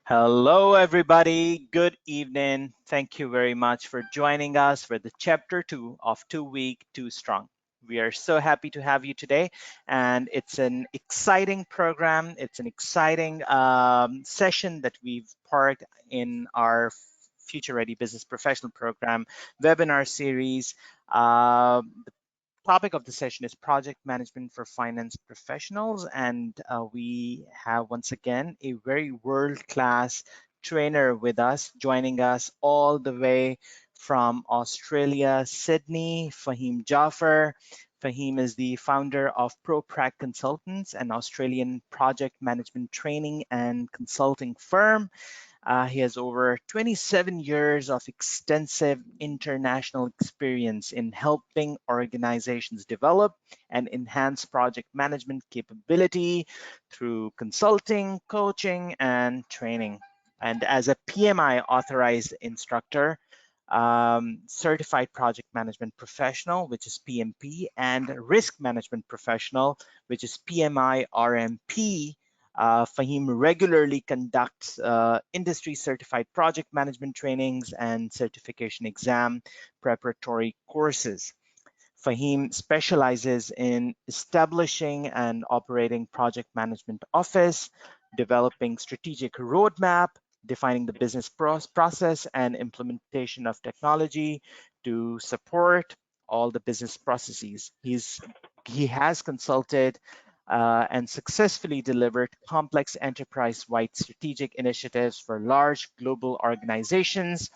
Hello, everybody. Good evening. Thank you very much for joining us for the chapter 2 of 2 Week Too Strong. We are so happy to have you today, and it's an exciting program. It's an exciting session that we've parked in our Future Ready Business Professional Program webinar series. The topic of the session is project management for finance professionals, and we have once again a very world-class trainer with us, joining us all the way from Australia, Sydney, Fahim Jaffer. Fahim is the founder of ProPrac Consultants, an Australian project management training and consulting firm. He has over 27 years of extensive international experience in helping organizations develop and enhance project management capability through consulting, coaching, and training. And as a PMI authorized instructor, certified project management professional, which is PMP, and risk management professional, which is PMI RMP. Fahim regularly conducts industry certified project management trainings and certification exam preparatory courses. Fahim specializes in establishing and operating project management office, developing strategic roadmap, defining the business process and implementation of technology to support all the business processes. He has consulted and successfully delivered complex enterprise-wide strategic initiatives for large global organizations.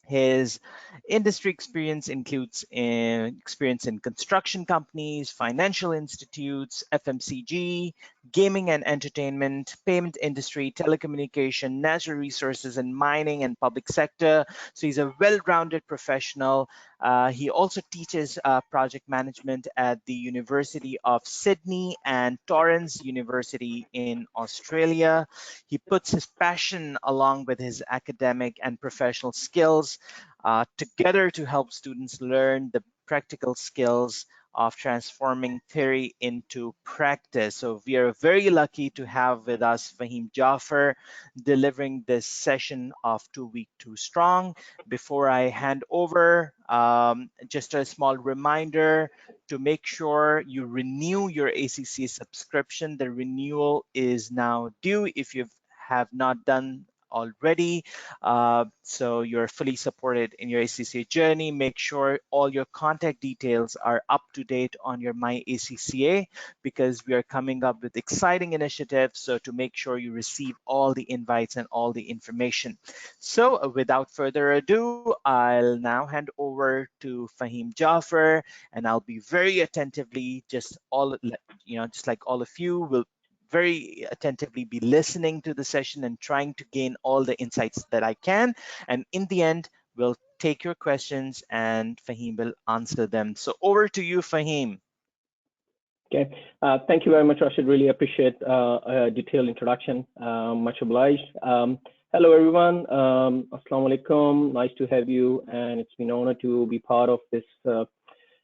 His industry experience includes experience in construction companies, financial institutes, FMCG, gaming and entertainment, payment industry, telecommunication, natural resources, and mining and public sector. So he's a well-rounded professional. He also teaches project management at the University of Sydney and Torrens University in Australia. He puts his passion along with his academic and professional skills together to help students learn the practical skills of transforming theory into practice. So we are very lucky to have with us Fahim Jaffer delivering this session of 2 Week Too Strong. Before I hand over, just a small reminder to make sure you renew your ACCA subscription. The renewal is now due if you have not done already. So you're fully supported in your ACCA journey. Make sure all your contact details are up to date on your My ACCA, because we are coming up with exciting initiatives. So to make sure you receive all the invites and all the information. So without further ado, I'll now hand over to Fahim Jaffer, and I'll be very attentively, just like all of you will very attentively be listening to the session and trying to gain all the insights that I can. And in the end, we'll take your questions and Fahim will answer them. So over to you, Fahim. Okay, thank you very much, Rashid. Really appreciate a detailed introduction. Much obliged. Hello, everyone. Assalamu alaikum. Nice to have you, and it's been an honor to be part of this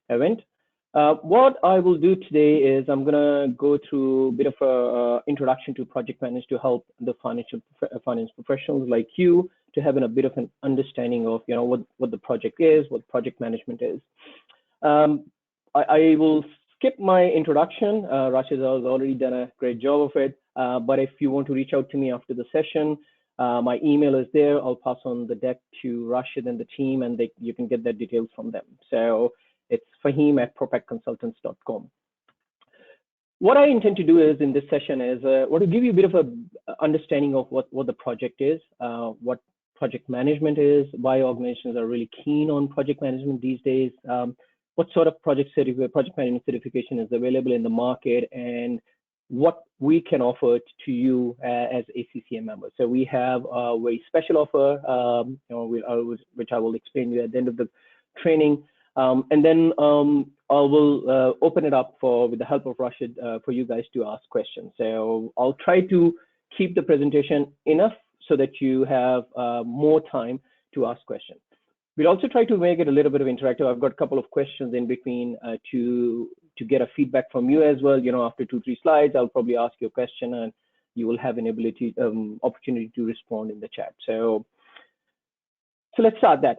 event. What I will do today is I'm going to go through a bit of an introduction to project management to help the finance professionals like you to have a bit of an understanding of what the project is, what project management is. I will skip my introduction. Rashid has already done a great job of it. But if you want to reach out to me after the session, my email is there. I'll pass on the deck to Rashid and the team, and you can get their details from them. So it's fahim@propacconsultants.com. What I intend to do is in this session is want to give you a bit of a understanding of what the project is, what project management is, why organizations are really keen on project management these days, what sort of project management certification is available in the market, and what we can offer to you as ACCA members. So we have a very special offer, which I will explain to you at the end of the training. And then I will open it up with the help of Rashid for you guys to ask questions. So I'll try to keep the presentation enough so that you have more time to ask questions. We'll also try to make it a little bit of interactive. I've got a couple of questions in between to get a feedback from you as well. After 2-3 slides, I'll probably ask you a question, and you will have an opportunity to respond in the chat. So let's start that.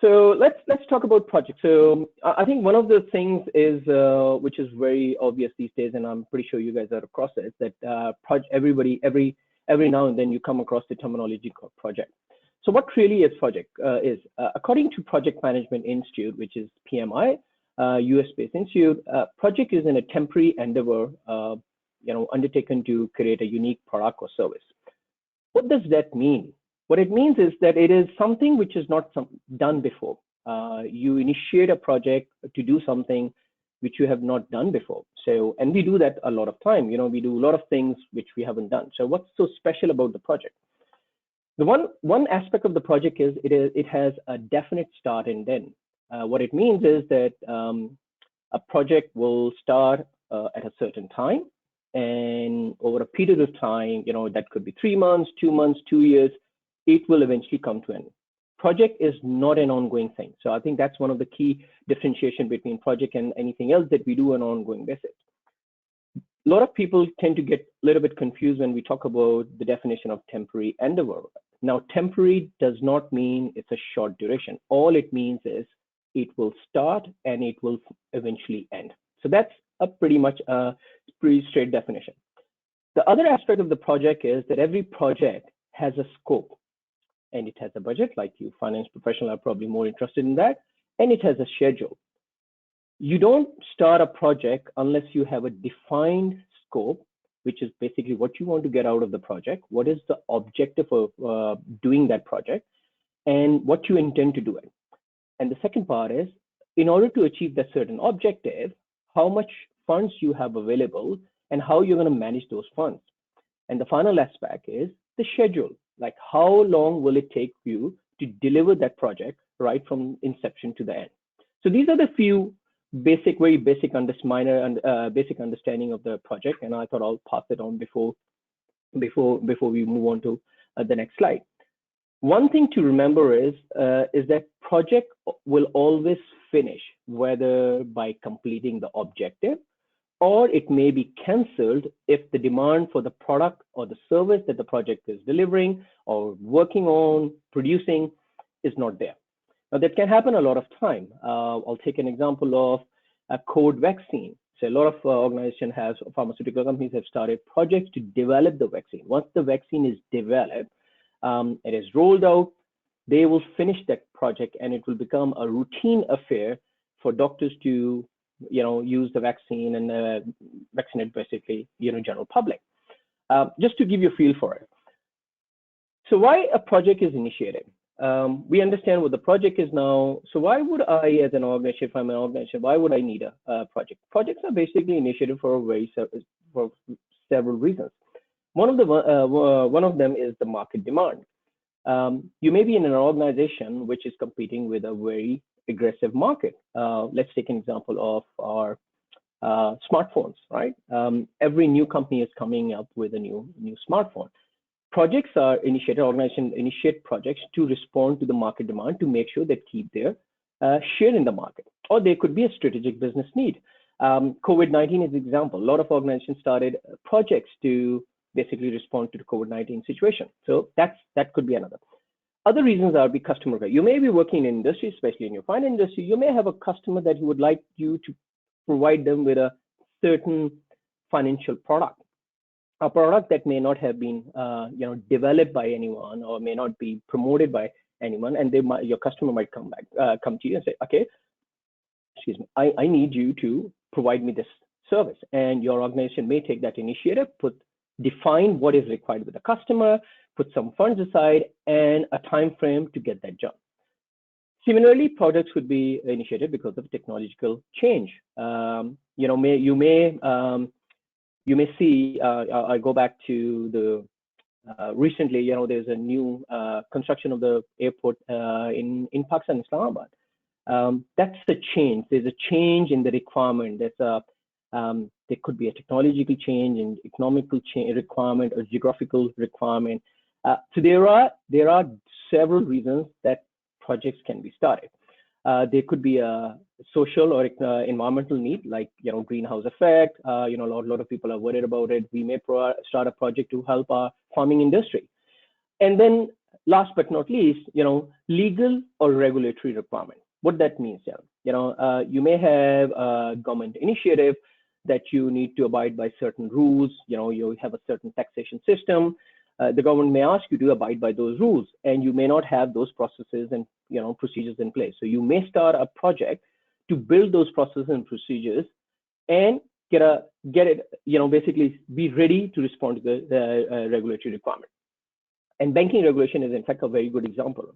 So let's talk about projects. So I think one of the things is which is very obvious these days, and I'm pretty sure you guys are across it, that every now and then you come across the terminology called project. So what really is project is according to Project Management Institute, which is PMI, US-based institute, project is a temporary endeavor, undertaken to create a unique product or service. What does that mean? What it means is that it is something which is not done before. You initiate a project to do something which you have not done before. So, and we do that a lot of time. We do a lot of things which we haven't done. So, what's so special about the project? The one aspect of the project is it has a definite start and end. What it means is that a project will start at a certain time, and over a period of time, that could be 3 months, 2 months, 2 years, it will eventually come to an end. Project is not an ongoing thing. So I think that's one of the key differentiation between project and anything else that we do on an ongoing basis. A lot of people tend to get a little bit confused when we talk about the definition of temporary endeavor. Now, temporary does not mean it's a short duration. All it means is it will start and it will eventually end. So that's a pretty much a pretty straight definition. The other aspect of the project is that every project has a scope, and it has a budget. Like you finance professionals are probably more interested in that, and it has a schedule. You don't start a project unless you have a defined scope, which is basically what you want to get out of the project, what is the objective of doing that project, and what you intend to do it. And the second part is, in order to achieve that certain objective, how much funds you have available and how you're going to manage those funds. And the final aspect is the schedule. Like how long will it take you to deliver that project right from inception to the end? So these are the few very basic understanding of the project, and I thought I'll pass it on before we move on to the next slide. One thing to remember is that project will always finish, whether by completing the objective, or it may be canceled if the demand for the product or the service that the project is delivering or working on, producing is not there. Now, that can happen a lot of time. I'll take an example of a COVID vaccine. So a lot of pharmaceutical companies have started projects to develop the vaccine. Once the vaccine is developed, it is rolled out, they will finish that project and it will become a routine affair for doctors to use the vaccine and vaccinate basically, general public. Just to give you a feel for it. So why a project is initiated? We understand what the project is now. So why would I, as an organization, if I'm an organization, why would I need a project? Projects are basically initiated for several reasons. One of them is the market demand. You may be in an organization which is competing with a very aggressive market. Let's take an example of our smartphones, right? Every new company is coming up with a new smartphone. Projects are organizations initiate projects to respond to the market demand to make sure they keep their share in the market, or there could be a strategic business need. COVID-19 is an example. A lot of organizations started projects to basically respond to the COVID-19 situation. So that could be another. Other reasons are customer care. You may be working in industry, especially in your finance industry. You may have a customer that you would like you to provide them with a certain financial product, a product that may not have been developed by anyone or may not be promoted by anyone, and your customer might come to you and say, okay, excuse me, I need you to provide me this service, and your organization may take that initiative, define what is required with the customer, put some funds aside and a time frame to get that done. Similarly, projects could be initiated because of technological change. You may see. I go back to the recently. There's a new construction of the airport in Pakistan, Islamabad. That's the change. There's a change in the requirement. There could be a technological change and economical requirement or geographical requirement. So there are several reasons that projects can be started. There could be a social or environmental need, like greenhouse effect. A lot of people are worried about it. We may start a project to help our farming industry. And then last but not least, legal or regulatory requirement. What that means, you may have a government initiative that you need to abide by certain rules. You have a certain taxation system. The government may ask you to abide by those rules, and you may not have those processes and procedures in place. So you may start a project to build those processes and procedures, and get it, basically be ready to respond to the regulatory requirement. And banking regulation is in fact a very good example.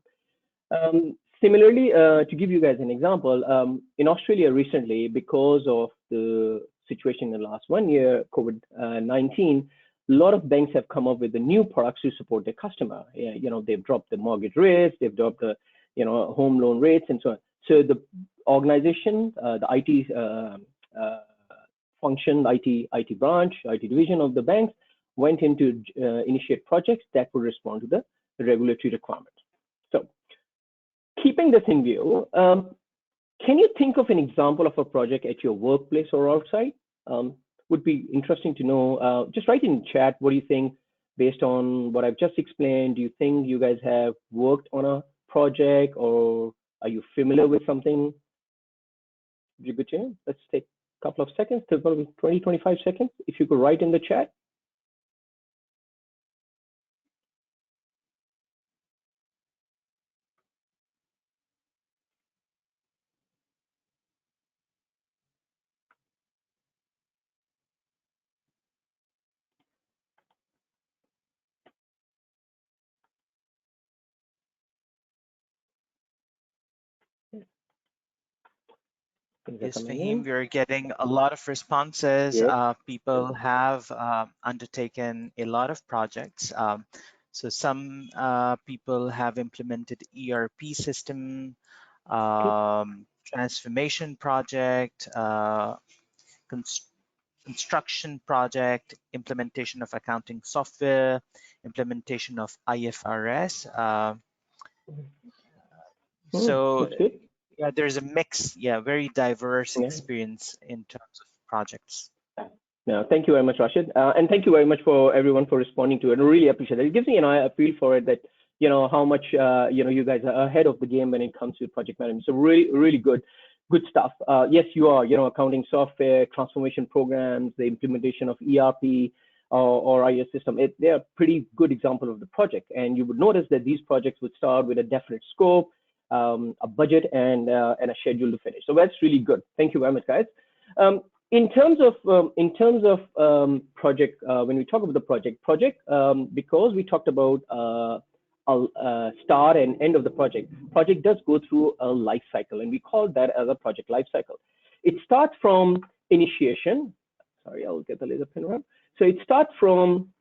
Similarly, to give you guys an example, in Australia recently, because of the situation in the last 1 year, COVID-19, a lot of banks have come up with the new products to support their customer. They've dropped the mortgage rates, they've dropped the home loan rates, and so on. So the organization, the IT function, IT branch, IT division of the banks went in to initiate projects that would respond to the regulatory requirements. So keeping this in view, can you think of an example of a project at your workplace or outside? Would be interesting to know. Just write in chat, what do you think based on what I've just explained? Do you think you guys have worked on a project, or are you familiar with something? Be good to know. Let's take a couple of seconds, 20, 25 seconds. If you could write in the chat. Yes, Fahim, we're getting a lot of responses. Yeah. People have undertaken a lot of projects. So some people have implemented ERP system, transformation project, construction project, implementation of accounting software, implementation of IFRS. So That's good. yeah, there's a mix, very diverse Yeah. experience in terms of projects. No, thank you very much, Rashid. And thank you very much for everyone for responding to it. I really appreciate it. It gives me a feel for it, that, how much, you guys are ahead of the game when it comes to project management. So really, really good stuff. Yes, you are, accounting software, transformation programs, the implementation of ERP or IS system. They are pretty good example of the project. And you would notice that these projects would start with a definite scope, a budget, and a schedule to finish. So that's really good. Thank you very much, guys. In terms of project, when we talk about the project, because we talked about start and end of the project does go through a life cycle, and we call that as a project life cycle. It starts from initiation. Sorry, I'll get the laser pen around. So it starts from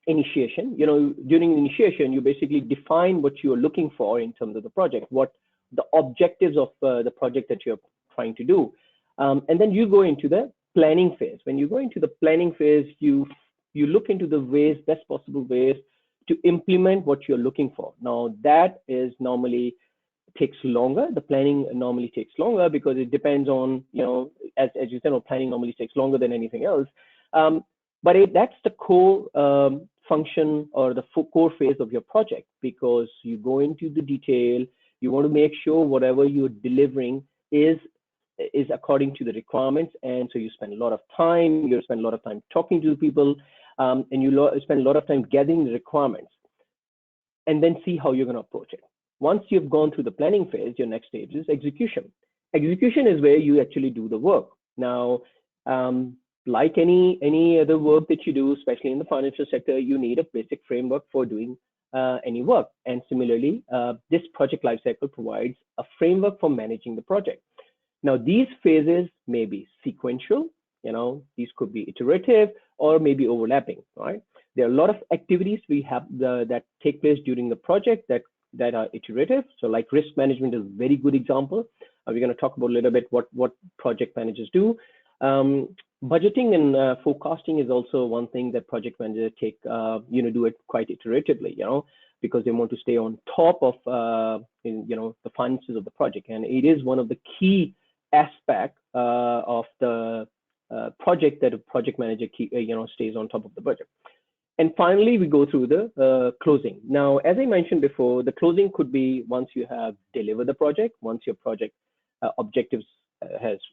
initiation. During initiation, you basically define what you're looking for in terms of the project, what the objectives of the project that you're trying to do. And then you go into the planning phase. When you go into the planning phase, you look into the best possible ways to implement what you're looking for. Now, that is normally takes longer. The planning normally takes longer because it depends on, as you said, planning normally takes longer than anything else. But that's the core function or the core phase of your project, because you go into the detail. You want to make sure whatever you're delivering is according to the requirements, and so you spend a lot of time. You spend a lot of time talking to people, and you spend a lot of time gathering the requirements, and then see how you're going to approach it. Once you've gone through the planning phase, your next stage is execution. Execution is where you actually do the work. Now, like any other work that you do, especially in the financial sector, you need a basic framework for doing any work. And similarly, this project lifecycle provides a framework for managing the project. Now, these phases may be sequential, these could be iterative or maybe overlapping, right? There are a lot of activities we have that take place during the project that are iterative. So like risk management is a very good example. We're going to talk about a little bit what project managers do. Budgeting and forecasting is also one thing that project managers take, do it quite iteratively, because they want to stay on top of, the finances of the project. And it is one of the key aspects of the project that a project manager stays on top of the budget. And finally, we go through the closing. Now, as I mentioned before, the closing could be once you have delivered the project, once your project objectives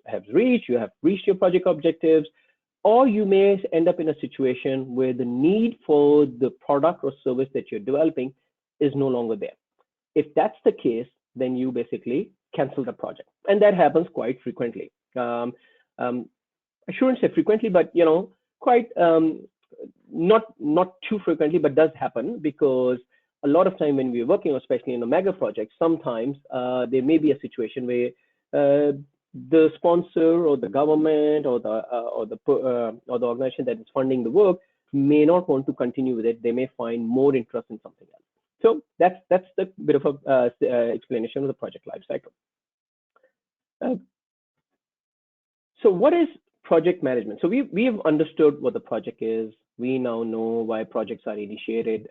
have reached, you have reached your project objectives, or you may end up in a situation where the need for the product or service that you're developing is no longer there. If that's the case, then you basically cancel the project, and that happens quite frequently. I shouldn't say frequently, but quite not too frequently, but does happen, because a lot of time when we're working, especially in a mega project, sometimes there may be a situation where the sponsor or the government or the organization that is funding the work may not want to continue with it. They may find more interest in something else. So that's the bit of a explanation of the project life cycle. So what is project management? So we have understood what the project is. We now know why projects are initiated.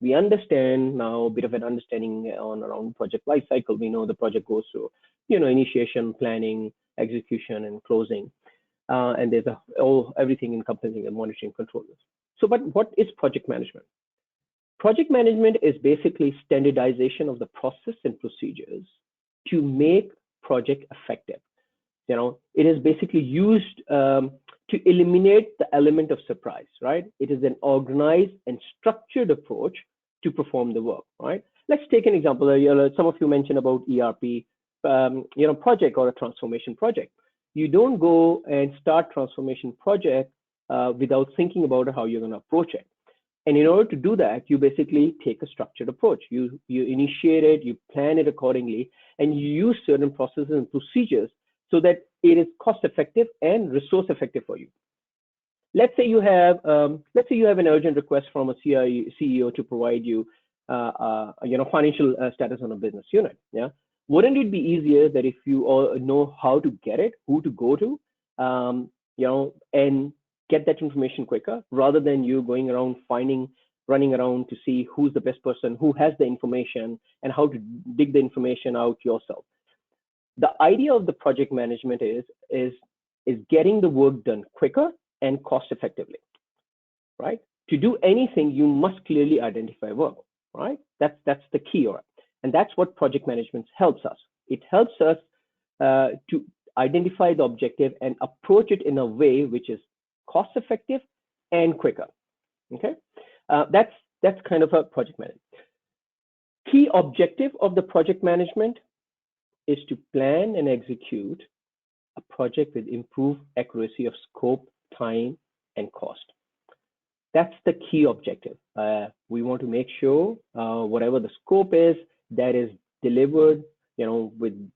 We understand now a bit of an understanding around project life cycle. We know the project goes through, initiation, planning, execution, and closing. And there's everything encompassing and monitoring controls. So, but what is project management? Project management is basically standardization of the process and procedures to make project effective. It is basically used to eliminate the element of surprise, right? It is an organized and structured approach to perform the work, right? Let's take an example. Some of you mentioned about ERP, project or a transformation project. You don't go and start transformation project without thinking about how you're going to approach it. And in order to do that, you basically take a structured approach. You initiate it, you plan it accordingly, and you use certain processes and procedures so that it is cost effective and resource effective for you. Let's say you have an urgent request from a CEO to provide you, financial status on a business unit. Yeah, wouldn't it be easier that if you all know how to get it, who to go to, and get that information quicker, rather than you going around running around to see who's the best person, who has the information, and how to dig the information out yourself. The idea of the project management is getting the work done quicker and cost effectively, right? To do anything, you must clearly identify work, right? That's the key, right? And that's what project management helps us. It helps us to identify the objective and approach it in a way which is cost effective and quicker. Okay, that's kind of a project management. Key objective of the project management is to plan and execute a project with improved accuracy of scope, time, and cost. That's the key objective. We want to make sure whatever the scope is, that is delivered, within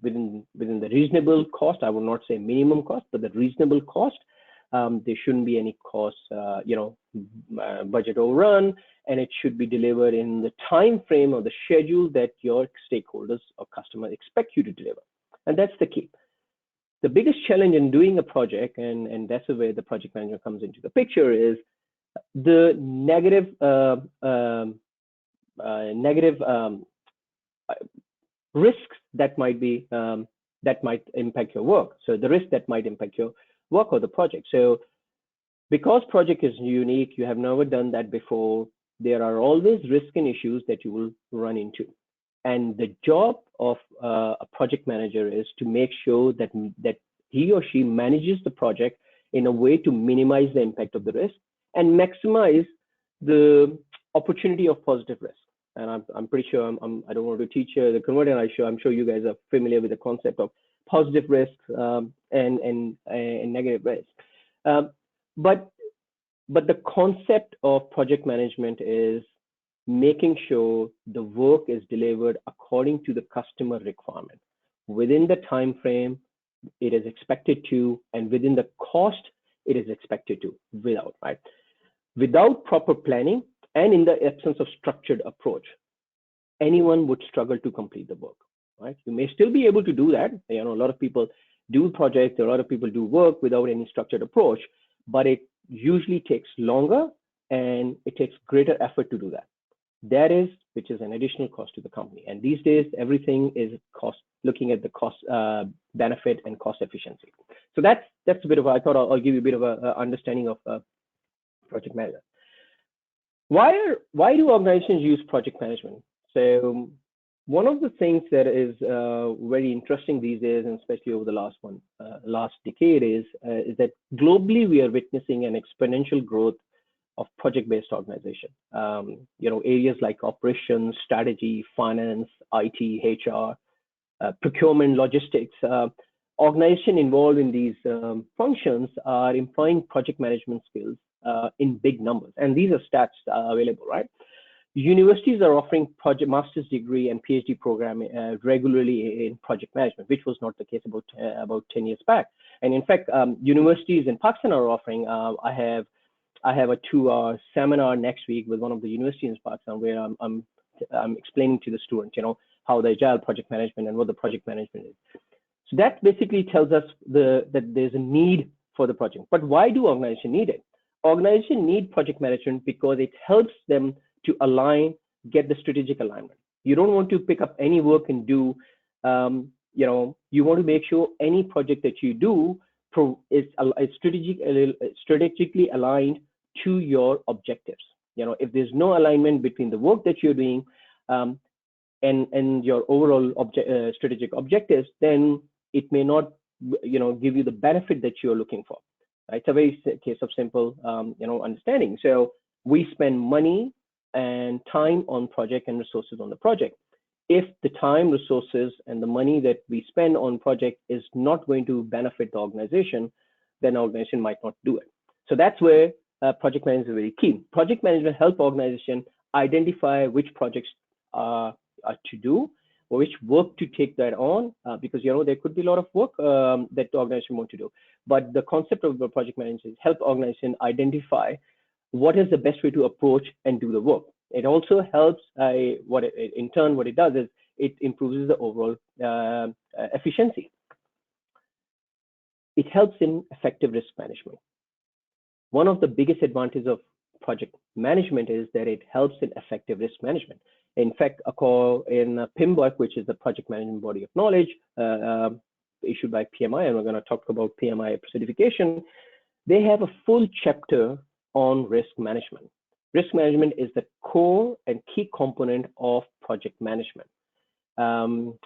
the reasonable cost. I will not say minimum cost, but the reasonable cost. There shouldn't be any cost, budget overrun, and it should be delivered in the time frame or the schedule that your stakeholders or customers expect you to deliver. And that's the key. The biggest challenge in doing a project, and that's the way the project manager comes into the picture, is the negative risks that might impact your work. So the risk that might impact your work or the project. So because project is unique, you have never done that before, there are always risks and issues that you will run into. And the job of a project manager is to make sure that he or she manages the project in a way to minimize the impact of the risk and maximize the opportunity of positive risk. And I'm pretty sure I don't want to teach the converter. I'm sure you guys are familiar with the concept of positive risks and negative risks. But the concept of project management is making sure the work is delivered according to the customer requirement, within the time frame it is expected to, and within the cost it is expected to. Without proper planning and in the absence of structured approach, anyone would struggle to complete the work. Right? You may still be able to do that. A lot of people do projects, a lot of people do work without any structured approach, but it usually takes longer and it takes greater effort to do that. That is, which is an additional cost to the company. And these days, everything is cost, looking at the cost, benefit and cost efficiency. So that's a bit of, I thought I'll give you a bit of a understanding of project management. Why do organizations use project management? So one of the things that is very interesting these days, and especially over the last decade, is that globally we are witnessing an exponential growth of project-based organization. Areas like operations, strategy, finance, IT, HR, procurement, logistics. Organization involved in these functions are employing project management skills in big numbers, and these are stats available, right? Universities are offering project master's degree and PhD program regularly in project management, which was not the case about 10 years back. And in fact, universities in Pakistan are offering. I have a 2-hour seminar next week with one of the universities in Pakistan where I'm explaining to the students, how the agile project management and what the project management is. So that basically tells us that there's a need for the project. But why do organizations need it? Organizations need project management because it helps them to align, get the strategic alignment. You don't want to pick up any work and do, you want to make sure any project that you do is strategically aligned to your objectives. If there's no alignment between the work that you're doing and your overall strategic objectives, then it may not, give you the benefit that you're looking for. Right? It's a very case of simple, understanding. So we spend money and time on project and resources on the project. If the time, resources, and the money that we spend on project is not going to benefit the organization, then the organization might not do it. So that's where project management is very key. Project management helps organization identify which projects are to do, or which work to take that on, because there could be a lot of work that the organization want to do. But the concept of the project management is help organization identify what is the best way to approach and do the work. It also helps, what it does is it improves the overall efficiency. It helps in effective risk management. One of the biggest advantages of project management is that it helps in effective risk management. In fact, in PMBOK, which is the project management body of knowledge issued by PMI, and we're going to talk about PMI certification, they have a full chapter on risk management. Risk management is the core and key component of project management.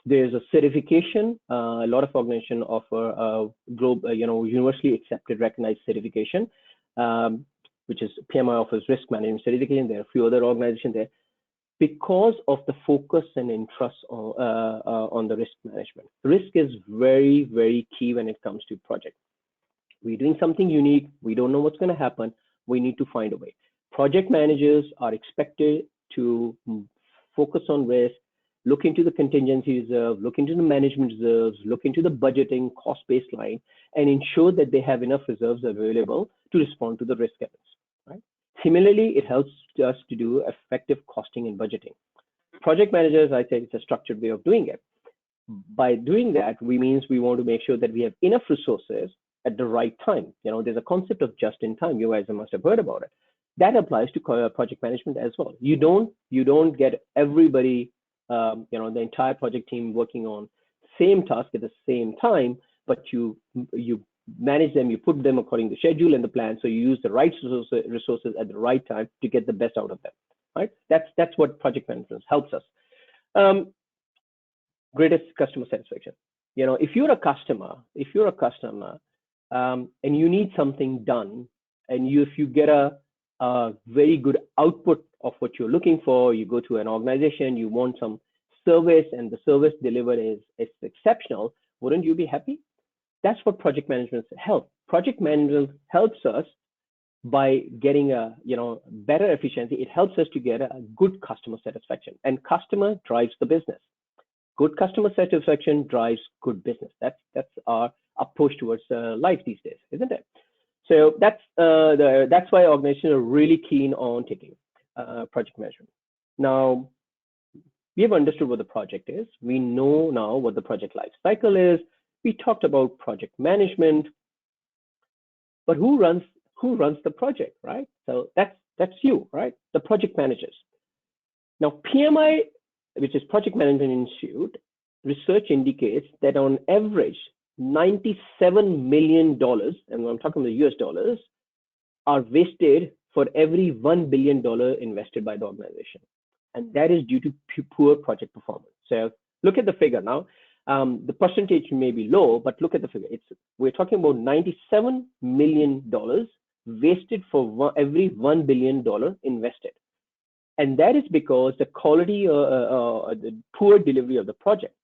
There's a certification. A lot of organizations offer a universally accepted, recognized certification, which is PMI offers risk management certification. There are a few other organizations there because of the focus and interest on the risk management. Risk is very, very key when it comes to project. We're doing something unique. We don't know what's going to happen. We need to find a way. Project managers are expected to focus on risk, look into the contingency reserve, look into the management reserves, look into the budgeting cost baseline, and ensure that they have enough reserves available to respond to the risk events. Right? Similarly, it helps us to do effective costing and budgeting. Project managers, I say, it's a structured way of doing it. By doing that, we want to make sure that we have enough resources at the right time. There's a concept of just in time. You guys must have heard about it. That applies to project management as well. You don't get everybody, the entire project team working on same task at the same time, but you manage them, you put them according to the schedule and the plan, so you use the right resources at the right time to get the best out of them. Right? That's what project management helps us. Greatest customer satisfaction. If you're a customer, and you need something done, and if you get a very good output of what you're looking for, you go to an organization, you want some service, and the service delivered is exceptional, wouldn't you be happy? That's what project management helps. Project management helps us by getting a better efficiency. It helps us to get a good customer satisfaction, and customer drives the business. Good customer satisfaction drives good business. That's our approach towards life these days, isn't it? So that's why organizations are really keen on taking project management. Now, we have understood what the project is. We know now what the project life cycle is. We talked about project management, but who runs the project, right? So that's you, right? The project managers. Now, PMI, which is Project Management Institute, research indicates that on average, $97 million, and I'm talking about US dollars, are wasted for every $1 billion invested by the organization. And that is due to poor project performance. So look at the figure now. The percentage may be low, but look at the figure. We're talking about $97 million wasted for every $1 billion invested. And that is because the quality or the poor delivery of the project.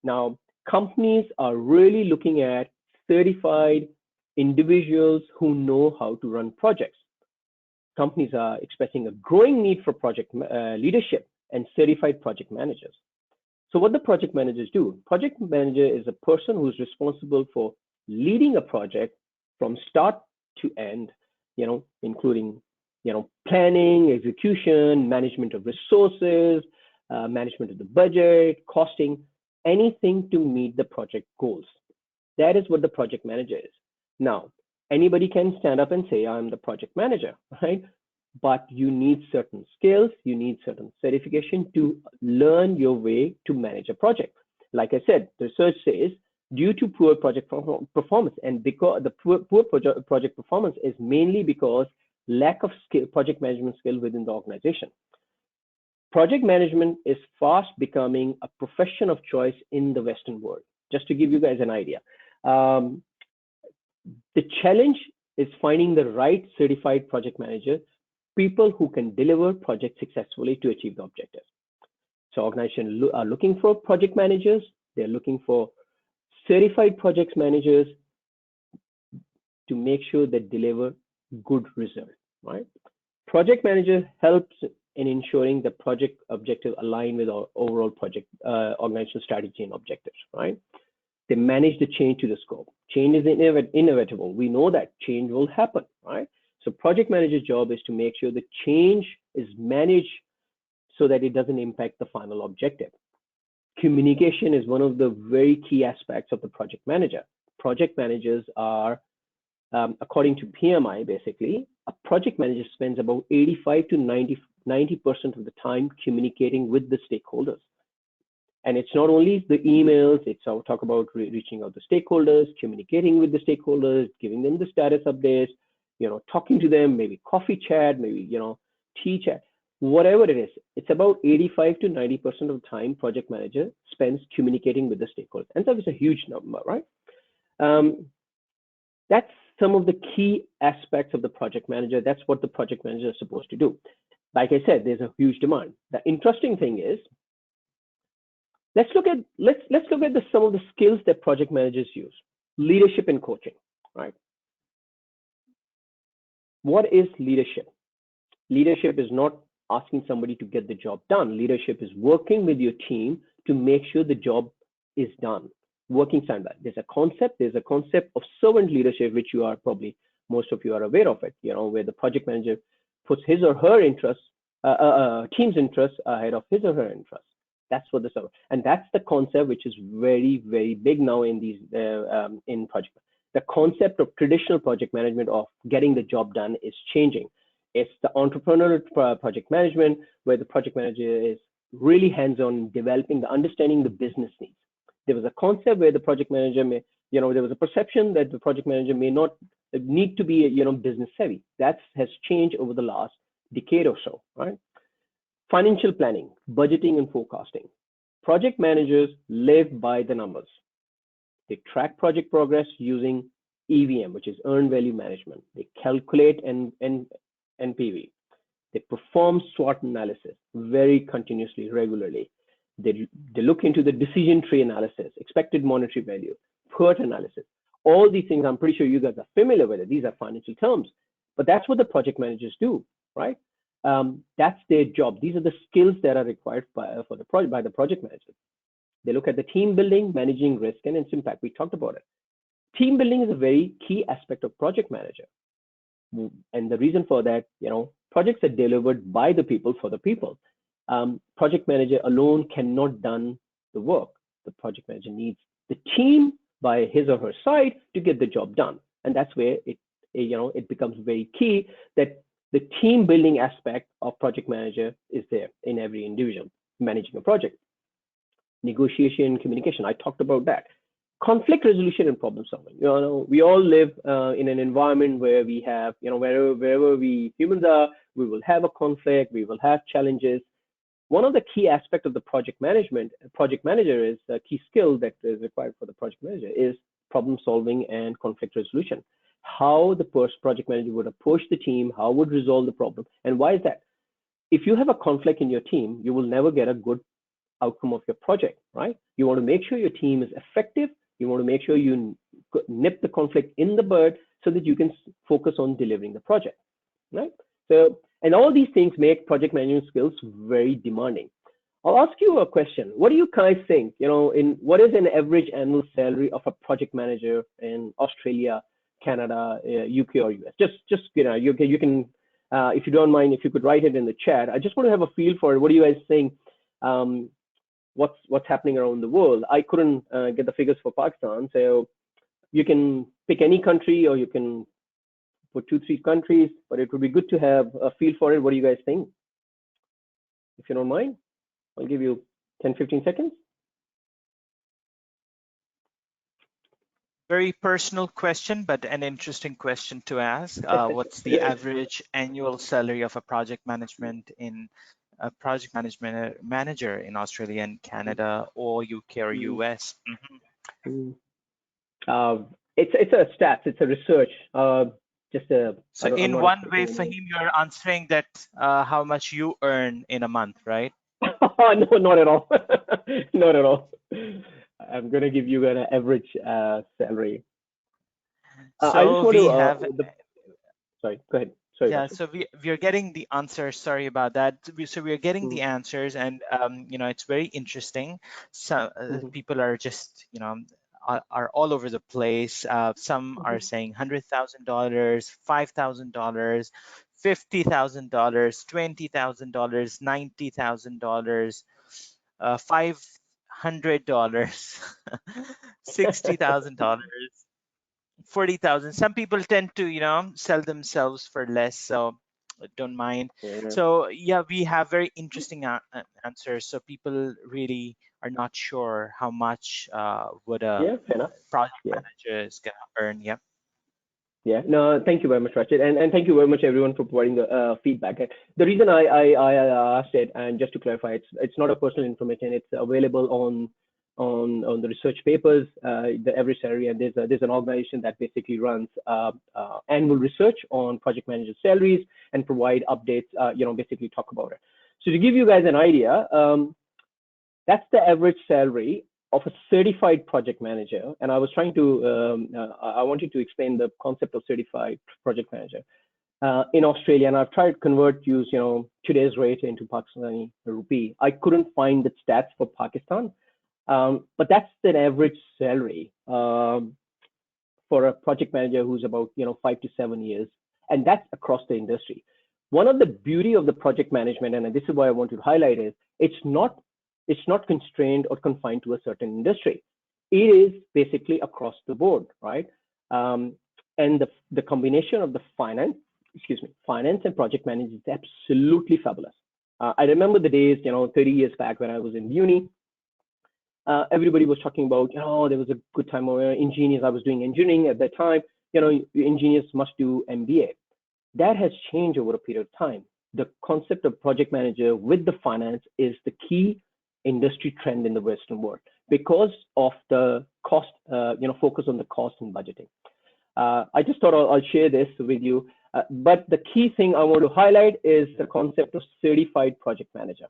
Now, companies are really looking at certified individuals who know how to run projects. Companies are expressing a growing need for project leadership and certified project managers. So what the project managers do, project manager is a person who's responsible for leading a project from start to end, including, planning, execution, management of resources, management of the budget, costing, anything to meet the project goals. That is what the project manager is. Now, anybody can stand up and say, I'm the project manager, right? But you need certain skills, you need certain certification to learn your way to manage a project. Like I said, the research says due to poor project performance, and because the poor project performance is mainly because lack of skill, project management skill within the organization. Project management is fast becoming a profession of choice in the Western world. Just to give you guys an idea. The challenge is finding the right certified project manager, people who can deliver projects successfully to achieve the objectives. So organizations are looking for project managers. They're looking for certified project managers to make sure they deliver good results, right? Project manager helps in ensuring the project objective align with our overall project organizational strategy and objectives, right? They manage the change to the scope. Change is inevitable. We know that change will happen, right? So project manager's job is to make sure the change is managed so that it doesn't impact the final objective. Communication is one of the very key aspects of the project manager. Project managers are, according to PMI, basically, a project manager spends about 85 to 90% of the time communicating with the stakeholders. And it's not only the emails, it's I'll talk about reaching out to stakeholders, communicating with the stakeholders, giving them the status updates, talking to them, maybe coffee chat, maybe, tea chat, whatever it is. It's about 85 to 90% of the time project manager spends communicating with the stakeholders. And so it's a huge number, right? That's some of the key aspects of the project manager. That's what the project manager is supposed to do. Like I said, there's a huge demand. The interesting thing is, let's look at some of the skills that project managers use. Leadership and coaching, right? What is leadership? Leadership is not asking somebody to get the job done. Leadership is working with your team to make sure the job is done. Working side by side. There's a concept of servant leadership, which most of you are aware of it, where the project manager puts his or her interests, team's interests ahead of his or her interests. That's what the servant, and that's the concept which is very, very big now in project. The concept of traditional project management of getting the job done is changing. It's the entrepreneurial project management where the project manager is really hands-on, understanding the business needs. There was a concept where the project manager there was a perception that the project manager may not need to be, business savvy. That has changed over the last decade or so, right? Financial planning, budgeting, and forecasting. Project managers live by the numbers. They track project progress using EVM, which is earned value management. They calculate NPV. They perform SWOT analysis very continuously, regularly. They look into the decision tree analysis, expected monetary value, PERT analysis. All these things, I'm pretty sure you guys are familiar with it. These are financial terms, but that's what the project managers do, right? That's their job. These are the skills that are required by the project manager. They look at the team building, managing risk, and its impact. We talked about it. Team building is a very key aspect of project manager. And the reason for that, projects are delivered by the people for the people. Project manager alone cannot done the work. The project manager needs the team by his or her side to get the job done. And that's where it becomes very key that the team building aspect of project manager is there in every individual managing a project. Negotiation, communication, I talked about that. Conflict resolution and problem solving. We all live in an environment where we have, wherever we humans are, we will have a conflict, we will have challenges. One of the key aspects of the project manager is a key skill that is required for the project manager is problem solving and conflict resolution. How the project manager would approach the team, how would resolve the problem, and why is that? If you have a conflict in your team, you will never get a good outcome of your project, right? You want to make sure your team is effective. You want to make sure you nip the conflict in the bud so that you can focus on delivering the project, right? So, and all these things make project management skills very demanding. I'll ask you a question. What do you guys think, in what is an average annual salary of a project manager in Australia, Canada, UK, or US? Just you can, if you don't mind, if you could write it in the chat. I just want to have a feel for it. What do you guys think? What's happening around the world? I couldn't get the figures for Pakistan, so you can pick any country or you can put 2-3 countries, but it would be good to have a feel for it. What do you guys think? If you don't mind, I'll give you 10-15 seconds. Very personal question, but an interesting question to ask. What's the average annual salary of a project management manager in Australia and Canada, or UK or US? Mm-hmm. It's a stats, it's a research. So in one way, Fahim, you're answering that how much you earn in a month, right? No, not at all. Not at all. I'm going to give you an average salary. So I just want we to, have. Sorry, go ahead. Sorry, Yeah, Rashid. so we are getting the answers. Sorry about that. So we are getting the answers, and it's very interesting. So people are just are all over the place. Some are saying $100,000, $5,000, $50,000, $20,000, $90,000, $500, $60,000. 40,000. Some people tend to, sell themselves for less, so don't mind. Yeah. So yeah, we have very interesting answers. So people really are not sure how much would a Fair enough. project Yeah. manager is gonna earn. Yeah. Yeah, no, thank you very much, Rashid, and thank you very much, everyone, for providing the feedback. The reason I asked it, and just to clarify, it's not a personal information. It's available on the research papers, the average salary, and there's an organization that basically runs annual research on project manager salaries and provide updates. Basically talk about it. So to give you guys an idea, that's the average salary of a certified project manager. And I was trying to, I wanted to explain the concept of certified project manager in Australia. And I've tried to use today's rate into Pakistani rupee. I couldn't find the stats for Pakistan, but that's the average salary for a project manager who's about 5 to 7 years, and that's across the industry. One of the beauty of the project management, and this is why I want to highlight, is it's not constrained or confined to a certain industry. It is basically across the board, right? And the combination of the finance and project management is absolutely fabulous. I remember the days, 30 years back when I was in uni. Everybody was talking about, there was a good time where engineers. I was doing engineering at that time. Engineers must do MBA. That has changed over a period of time. The concept of project manager with the finance is the key industry trend in the Western world because of the cost, focus on the cost and budgeting. I just thought I'll share this with you. But the key thing I want to highlight is the concept of certified project manager.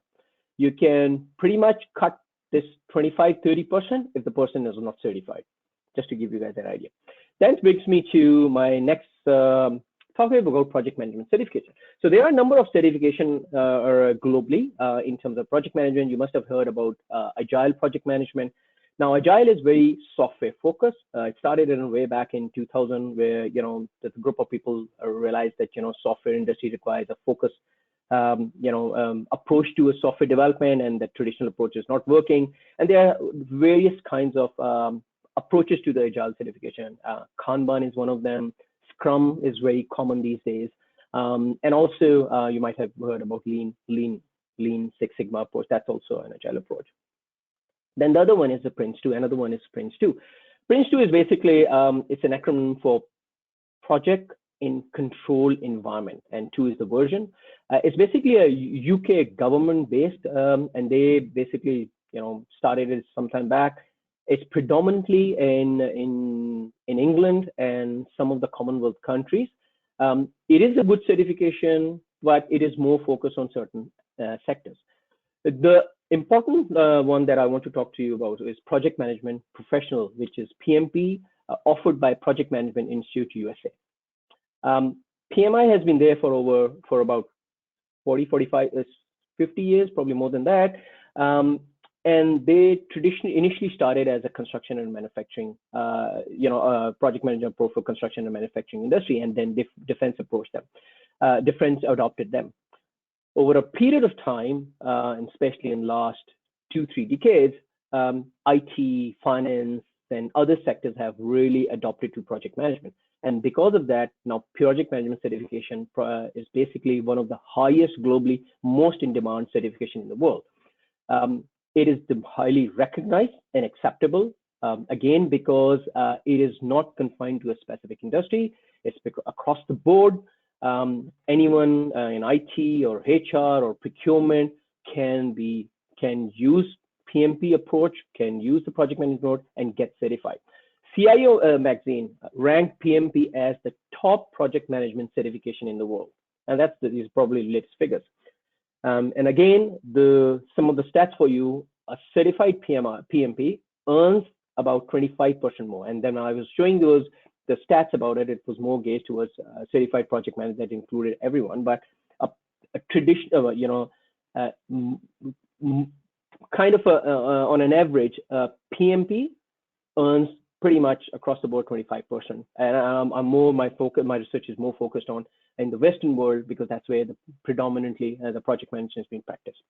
You can pretty much cut this 25-30% if the person is not certified, just to give you guys an idea. That brings me to my next talking about project management certification. So there are a number of certification globally in terms of project management. You must have heard about Agile project management. Now, Agile is very software focused. It started in way back in 2000, where the group of people realized that software industry requires a focus, approach to a software development, and the traditional approach is not working. And there are various kinds of approaches to the Agile certification. Kanban is one of them. Scrum is very common these days. And also, you might have heard about Lean Six Sigma approach. That's also an Agile approach. Then the other one is the Prince2. Another one is Prince2. Prince2 is basically, it's an acronym for Project in Control Environment, and 2 is the version. It's basically a UK government-based, and they basically, started it some time back. It's predominantly in England and some of the Commonwealth countries. It is a good certification, but it is more focused on certain sectors. The important one that I want to talk to you about is Project Management Professional, which is PMP, offered by Project Management Institute USA. PMI has been there for about 40, 45, 50 years, probably more than that. And they initially started as a construction and manufacturing, project management pro for construction and manufacturing industry, and then defense approached them. Defense adopted them. Over a period of time, and especially in the last 2-3 decades, IT, finance, and other sectors have really adopted to project management. And because of that, now project management certification is basically one of the highest globally, most in demand certification in the world. It is highly recognized and acceptable, again, because it is not confined to a specific industry. It's across the board. Anyone in IT or HR or procurement can use PMP approach, can use the project management approach and get certified. CIO magazine ranked PMP as the top project management certification in the world, and these probably latest figures. And again, some of the stats for you: a certified PMP earns about 25% more. And then I was showing the stats about it. It was more gauged towards certified project management that included everyone, but a traditional, kind of on an average, PMP earns pretty much across the board 25%. And my research is more focused on in the Western world, because that's where predominantly the project management is being practiced.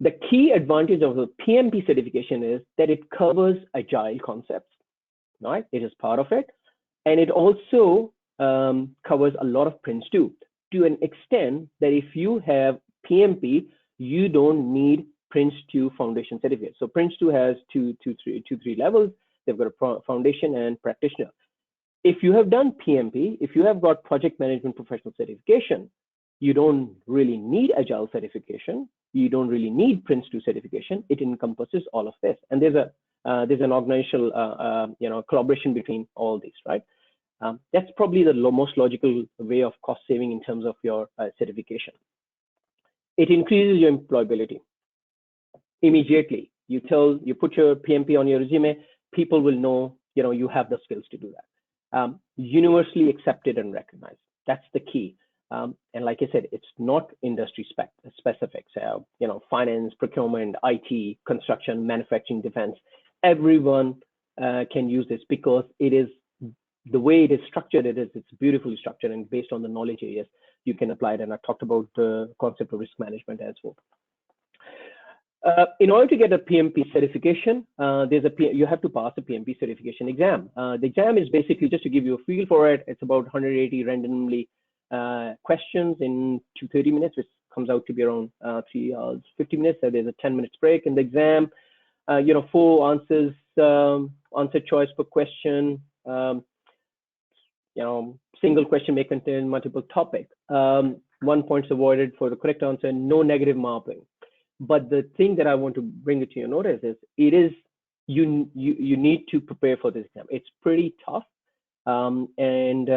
The key advantage of the PMP certification is that it covers agile concepts, right? It is part of it. And it also covers a lot of Prince2 to an extent that if you have PMP, you don't need Prince2 foundation certificate. So Prince2 has two, three levels. They've got a foundation and practitioner. If you have done PMP, if you have got project management professional certification, you don't really need agile certification. You don't really need Prince2 certification. It encompasses all of this. And there's an organizational collaboration between all these, right? That's probably the most logical way of cost saving in terms of your certification. It increases your employability immediately. You put your PMP on your resume, people will know, you have the skills to do that. Universally accepted and recognized. That's the key. And like I said, it's not industry specific. So, finance, procurement, IT, construction, manufacturing, defense, everyone can use this, because it is the way it is structured. It's beautifully structured, and based on the knowledge areas, you can apply it. And I talked about the concept of risk management as well. In order to get a PMP certification, you have to pass a PMP certification exam. The exam is basically, just to give you a feel for it, it's about 180 randomly questions in 30 minutes, which comes out to be around 3 hours, 50 minutes. So there's a 10 minutes break in the exam. 4 answers, answer choice per question. Single question may contain multiple topics. 1 point avoided for the correct answer. No negative marking. But the thing that I want to bring it to your notice is, you need to prepare for this exam. It's pretty tough. And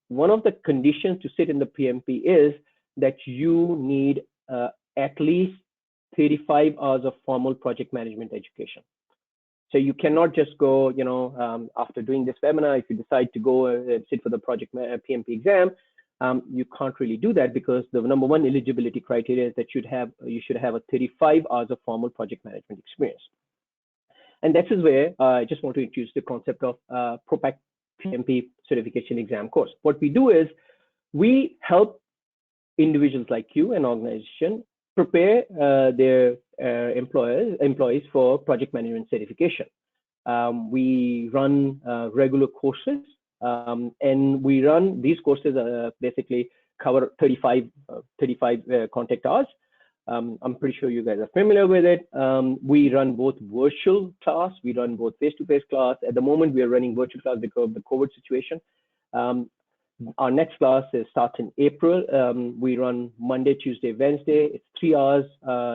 one of the conditions to sit in the PMP is that you need at least 35 hours of formal project management education. So you cannot just go, after doing this webinar, if you decide to go and sit for the project PMP exam, you can't really do that, because the number one eligibility criteria is that you should have a 35 hours of formal project management experience. And this is where I just want to introduce the concept of ProPac PMP certification exam course. What we do is we help individuals like you and organization prepare their employees for project management certification. We run regular courses, and we run these courses basically cover 35 contact hours. I'm pretty sure you guys are familiar with it. We run both virtual class, we run both face-to-face class. At the moment, we are running virtual class because of the COVID situation. Our next class starts in April. We run Monday, Tuesday, Wednesday. It's 3 hours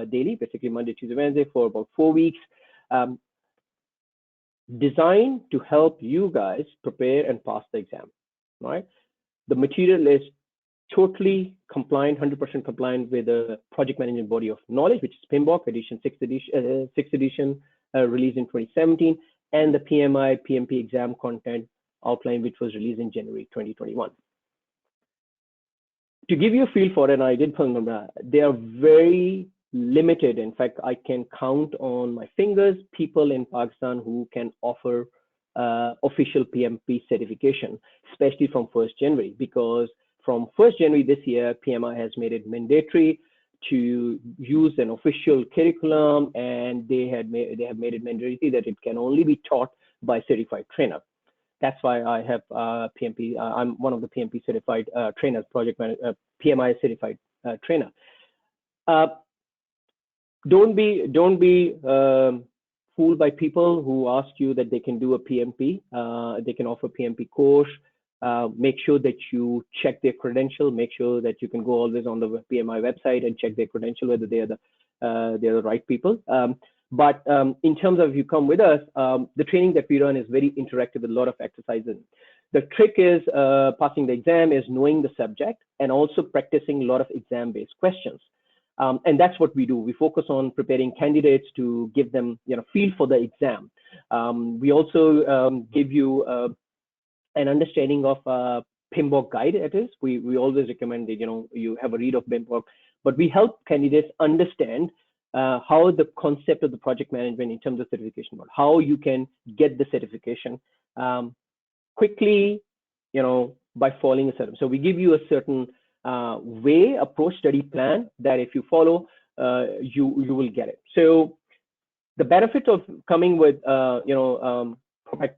daily, basically Monday, Tuesday, Wednesday for about 4 weeks. Designed to help you guys prepare and pass the exam, right? The material is totally compliant, 100% compliant with the project management body of knowledge, which is PMBOK edition, sixth edition, released in 2017, and the PMI PMP exam content outline, which was released in January 2021. To give you a feel for it, and I did put them, they are very limited. In fact, I can count on my fingers people in Pakistan who can offer official PMP certification, especially from 1st January, because from 1st January this year, PMI has made it mandatory to use an official curriculum, and they have made it mandatory that it can only be taught by certified trainer. That's why I have PMP. I'm one of the PMP certified trainers, PMI certified trainer. Don't be fooled by people who ask you that they can do a PMP. They can offer PMP course. Make sure that you check their credential. Make sure that you can go always on the PMI website and check their credential, whether they're the right people. But in terms of if you come with us, the training that we run is very interactive with a lot of exercises. The trick is passing the exam is knowing the subject and also practicing a lot of exam-based questions. And that's what we do. We focus on preparing candidates to give them, feel for the exam. We also give you an understanding of PMBOK guide. It is. We always recommend that you have a read of PMBOK, but we help candidates understand how the concept of the project management in terms of certification, how you can get the certification quickly, by following a certain. So we give you a certain approach, study plan that if you follow, you will get it. So the benefit of coming with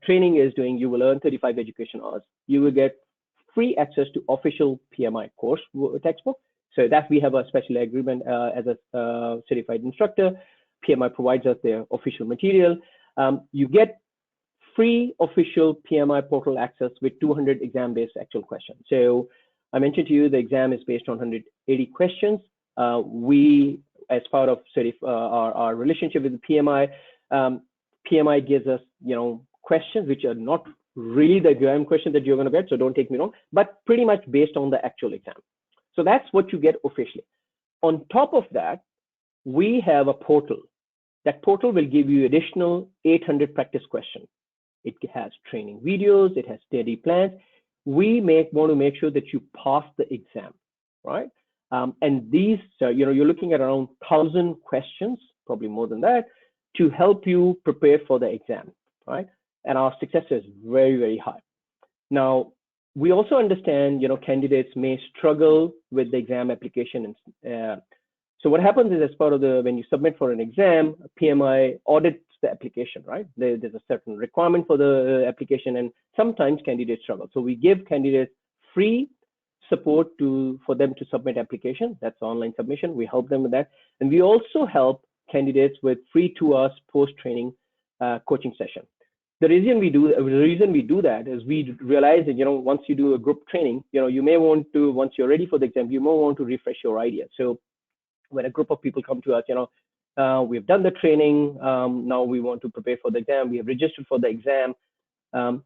training is you will earn 35 education hours. You will get free access to official PMI course textbook. So that we have a special agreement as a certified instructor. PMI provides us their official material. You get free official PMI portal access with 200 exam-based actual questions. So I mentioned to you the exam is based on 180 questions. We, as part of our relationship with the PMI, PMI gives us, questions which are not really the exam question that you're going to get. So don't take me wrong, but pretty much based on the actual exam. So that's what you get officially. On top of that, we have a portal. That portal will give you additional 800 practice questions. It has training videos. It has study plans. We want to make sure that you pass the exam, right? And these, you're looking at around 1,000 questions, probably more than that, to help you prepare for the exam, right? And our success is very, very high. Now, we also understand, candidates may struggle with the exam application. And so what happens is, as part of when you submit for an exam, PMI audits the application, right? There's a certain requirement for the application, and sometimes candidates struggle. So we give candidates free support for them to submit application. That's online submission. We help them with that. And we also help candidates with free 2 hours post-training coaching session. The reason we do that is we realize that, once you do a group training, you may want to, once you're ready for the exam, you may want to refresh your ideas. So when a group of people come to us, we've done the training, now we want to prepare for the exam, we have registered for the exam,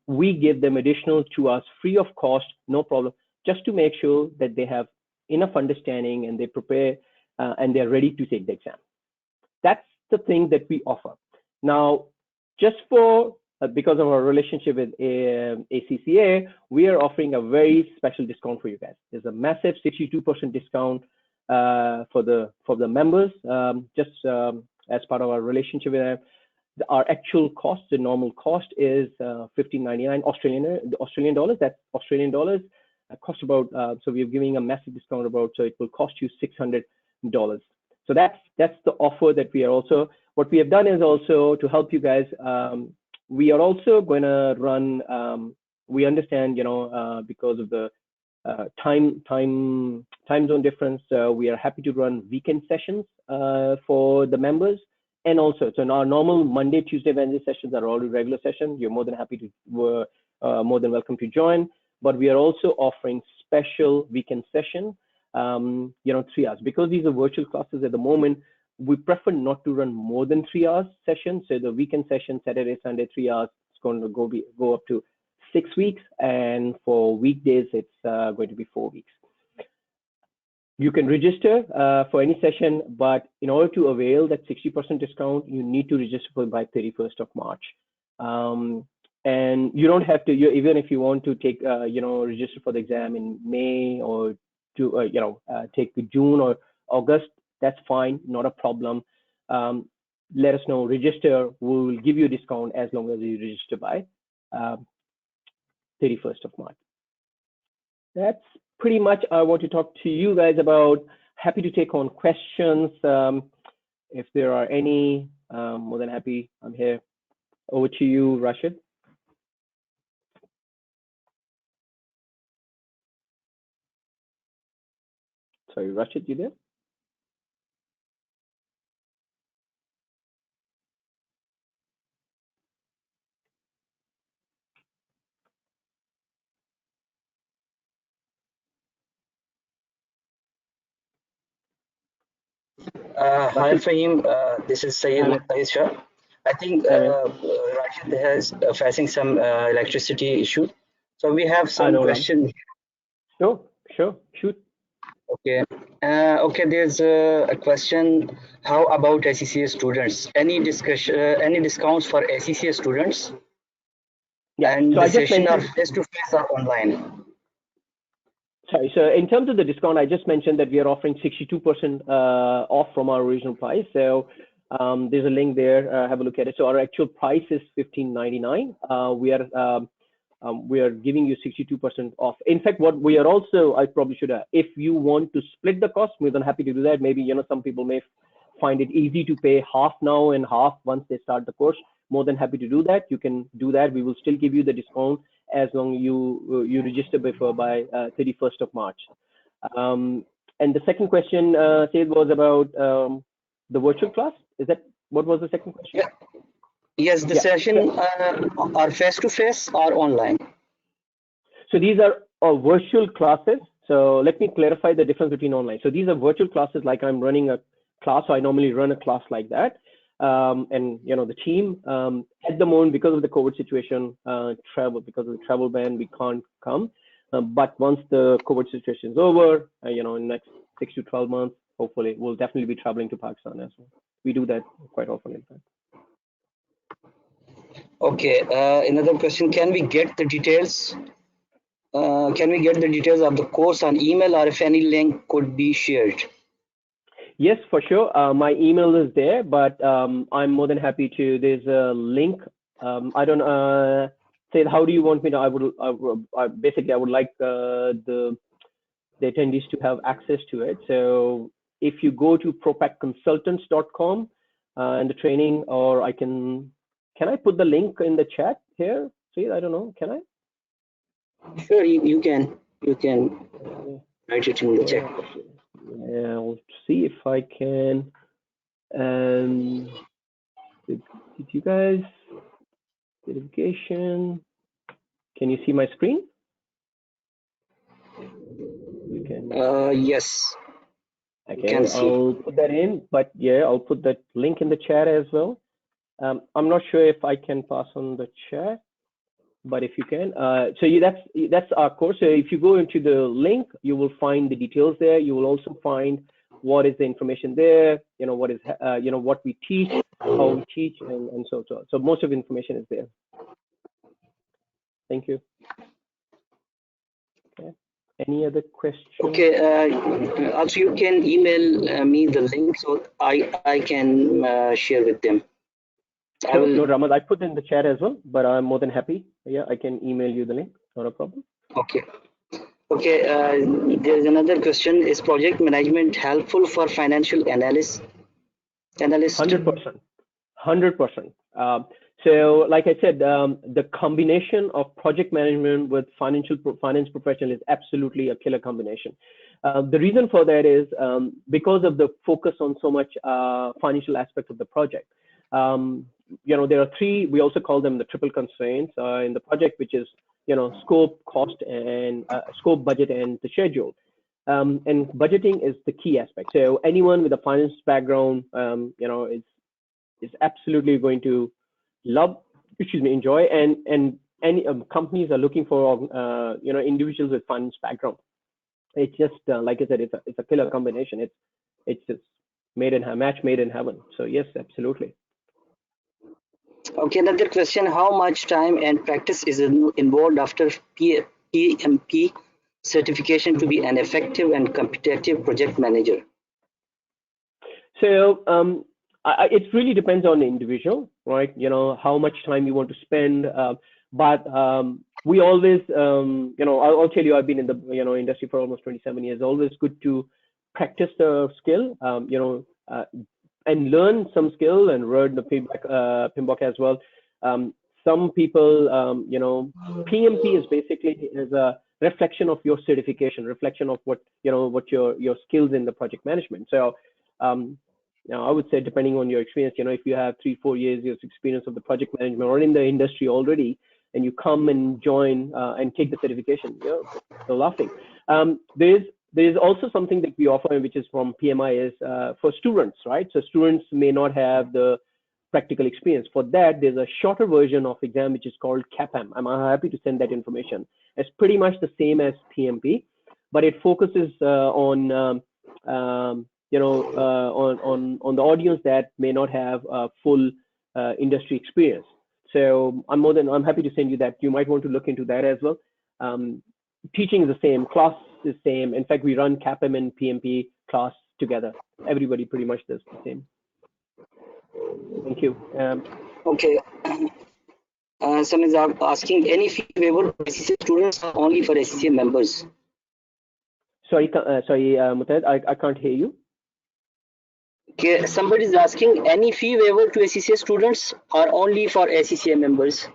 we give them additional 2 hours free of cost, no problem, just to make sure that they have enough understanding and they prepare and they're ready to take the exam. That's the thing that we offer. Now, just because of our relationship with ACCA, we are offering a very special discount for you guys. There's a massive 62% discount for the members, just as part of our relationship with them. Our actual cost, the normal cost is $15.99 Australian dollars. That's Australian dollars. Cost about, so we're giving a massive discount so it will cost you $600. So that's the offer that we are also, what we have done is also to help you guys, we are also going to run. We understand, because of the time zone difference, we are happy to run weekend sessions for the members. And also, so our normal Monday, Tuesday, Wednesday sessions are already regular sessions. You're more than happy to, more than welcome to join. But we are also offering special weekend session, 3 hours. Because these are virtual classes at the moment, we prefer not to run more than 3 hours sessions. So the weekend session, Saturday, Sunday, 3 hours, it's going to go up to 6 weeks. And for weekdays, it's going to be 4 weeks. You can register for any session, but in order to avail that 60% discount, you need to register by 31st of March. And you don't have to, even if you want to take, register for the exam in May or take June or August, that's fine, not a problem. Let us know, register, we will give you a discount as long as you register by 31st of March. That's pretty much I want to talk to you guys about. Happy to take on questions. If there are any, more than happy, I'm here. Over to you, Rashid. Sorry, Rashid, you there? Hi Rashid, Fahim, this is Sayed I'm in. Muqtahid Shah. I think I'm in. Rashid has facing some electricity issue. So we have I some know, Ram. question. Sure, shoot. Okay. Okay, there's a question. How about SCCA students? Any discussion, any discounts for SCCA students? Yeah, And so the I just session are mentioned, face to face or online? sorry, so in terms of the discount, I just mentioned that we are offering 62% off from our original price. So there's a link there, have a look at it. So our actual price is $15.99. We are giving you 62% off. In fact, what we are also, I probably should have, if you want to split the cost, we're then happy to do that. Maybe, some people may find it easy to pay half now and half once they start the course. More than happy to do that. You can do that. We will still give you the discount as long as you register by 31st of March. And the second question, Sayed, was about the virtual class. Is that what was the second question? Yeah. Yes, the Yeah. session are face to face or online. So these are virtual classes. So let me clarify the difference between online. So these are virtual classes, like I'm running a class. So I normally run a class like that. And the team at the moment, because of the COVID situation, because of the travel ban, we can't come. But once the COVID situation is over, in the next 6 to 12 months, hopefully we'll definitely be traveling to Pakistan as well. We do that quite often, in fact. Okay, another question, can we get the details? Can we get the details of the course on email, or if any link could be shared? Yes, for sure. My email is there, but I'm more than happy to. There's a link. I don't say how do you want me to? Basically I would like the attendees to have access to it. So if you go to propacconsultants.com and the training, or can I put the link in the chat here? See, I don't know. Can I? Sure, you can write it in the chat. Yeah, I'll see if I can. Did you guys certification? Can you see my screen? You can. Yes. Okay, I'll put that in, but yeah, I'll put that link in the chat as well. I'm not sure if I can pass on the chat, but if you can, that's our course. So if you go into the link, you will find the details there. You will also find what is the information there. What is what we teach, how we teach, and so on. So most of the information is there. Thank you. Okay. Any other questions? Okay. Also, you can email me the link so I can share with them. Sure, no dramas. I put in the chat as well, but I'm more than happy. Yeah, I can email you the link. Not a problem. Okay. Okay. There's another question. Is project management helpful for financial analyst? 100%. 100%. So, like I said, the combination of project management with finance professional is absolutely a killer combination. The reason for that is because of the focus on so much financial aspect of the project. There are three. We also call them the triple constraints in the project, which is scope, cost, and scope, budget, and the schedule. And budgeting is the key aspect. So anyone with a finance background, is absolutely going to enjoy, and any companies are looking for individuals with finance background. It's just like I said, it's a killer combination. It's just match made in heaven. So yes, absolutely. Okay, another question: how much time and practice is involved after PMP certification to be an effective and competitive project manager? So it really depends on the individual, right? How much time you want to spend. But we always, I'll tell you, I've been in the industry for almost 27 years. Always good to practice the skill, and learn some skill and learn the PMBOK as well. Some people, PMP is basically is a reflection of your certification, reflection of what your skills in the project management. So I would say, depending on your experience, if you have 3-4 years experience of the project management or in the industry already, and you come and join and take the certification, so laughing. There's also something that we offer, which is from PMI, is for students, right? So students may not have the practical experience. For that, there's a shorter version of exam, which is called CAPM. I'm happy to send that information. It's pretty much the same as PMP, but it focuses on on the audience that may not have full industry experience. So I'm happy to send you that. You might want to look into that as well. Teaching is the same, class is the same. In fact, we run CAPM and PMP class together. Everybody pretty much does the same. Thank you. Okay. Someone is asking, any fee waiver for SCCA students or only for SCCA members? Sorry, Mutad, I can't hear you. Okay, somebody is asking, any fee waiver to SCCA students or only for SCCA members?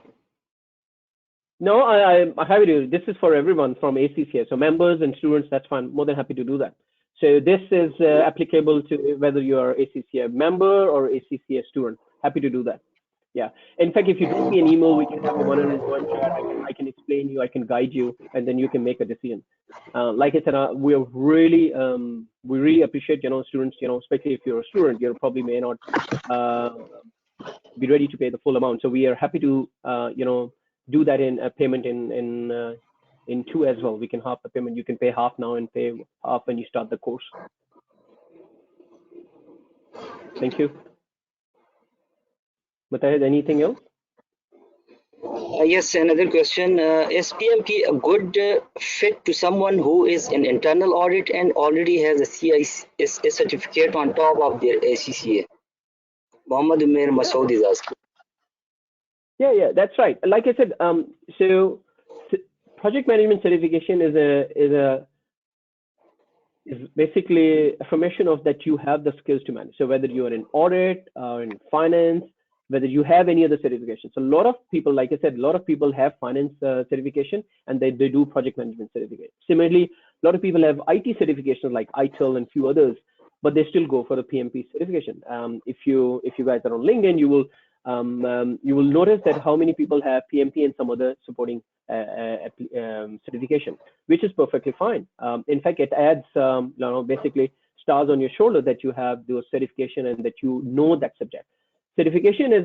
No, I'm happy to. This is for everyone from ACCA. So members and students, that's fine. More than happy to do that. So this is applicable to whether you are ACCA member or ACCA student. Happy to do that. Yeah. In fact, if you drop me an email, we can have a one-on-one chat. I can explain you. I can guide you, and then you can make a decision. Like I said, we really appreciate students. Especially if you're a student, you probably may not be ready to pay the full amount. So we are happy to do that in a payment in two as well. We can half the payment. You can pay half now and pay half when you start the course. Thank you. Mutahid, anything else? Yes, another question. Is PMP a good fit to someone who is in internal audit and already has a CISA certificate on top of their ACCA? Muhammad Umair Masood is asking. Yeah, that's right. Like I said, so project management certification is basically affirmation of that you have the skills to manage. So whether you are in audit or in finance, whether you have any other certifications. So a lot of people, like I said, a lot of people have finance certification and they do project management certificate. Similarly, a lot of people have IT certifications like ITIL and few others, but they still go for the PMP certification. If you guys are on LinkedIn, you will notice that how many people have PMP and some other supporting certification, which is perfectly fine. In fact, it adds basically stars on your shoulder that you have those certification and that you know that subject. Certification is